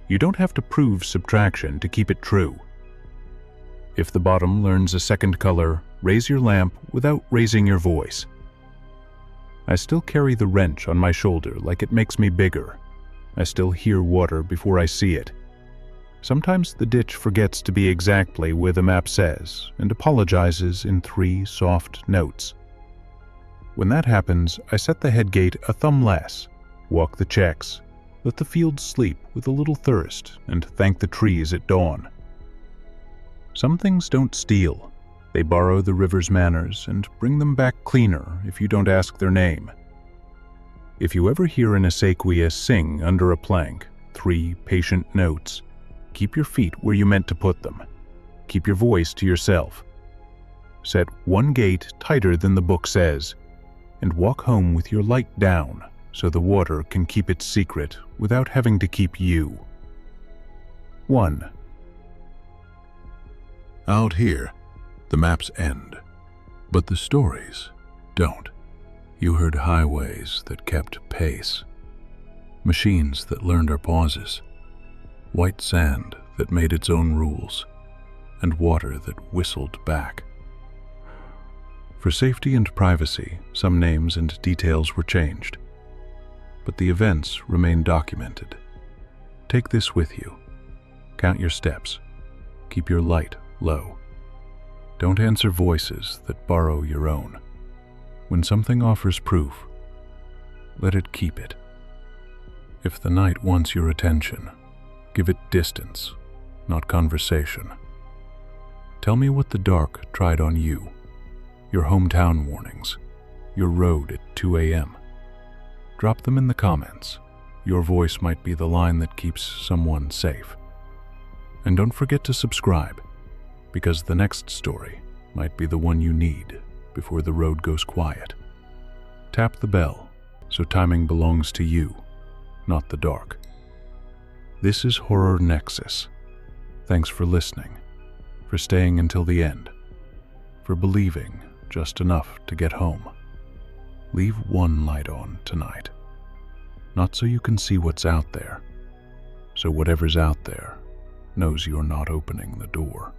You don't have to prove subtraction to keep it true. If the bottom learns a second color, raise your lamp without raising your voice. I still carry the wrench on my shoulder like it makes me bigger. I still hear water before I see it. Sometimes the ditch forgets to be exactly where the map says and apologizes in 3 soft notes. When that happens, I set the head gate a thumb less, walk the checks, let the fields sleep with a little thirst, and thank the trees at dawn. Some things don't steal. They borrow the river's manners and bring them back cleaner if you don't ask their name. If you ever hear an acequia sing under a plank, 3 patient notes, keep your feet where you meant to put them. Keep your voice to yourself. Set 1 gate tighter than the book says, and walk home with your light down so the water can keep its secret without having to keep you. 1. Out here, the maps end, but the stories don't. You heard highways that kept pace, machines that learned our pauses, white sand that made its own rules, and water that whistled back. For safety and privacy, some names and details were changed, but the events remain documented. Take this with you. Count your steps. Keep your light low. Don't answer voices that borrow your own. When something offers proof, let it keep it. If the night wants your attention, give it distance, not conversation. Tell me what the dark tried on you, your hometown warnings, your road at 2 a.m. Drop them in the comments. Your voice might be the line that keeps someone safe. And don't forget to subscribe, because the next story might be the one you need before the road goes quiet. Tap the bell so timing belongs to you, not the dark. This is Horror Nexus. Thanks for listening, for staying until the end, for believing just enough to get home. Leave one light on tonight. Not so you can see what's out there, so whatever's out there knows you're not opening the door.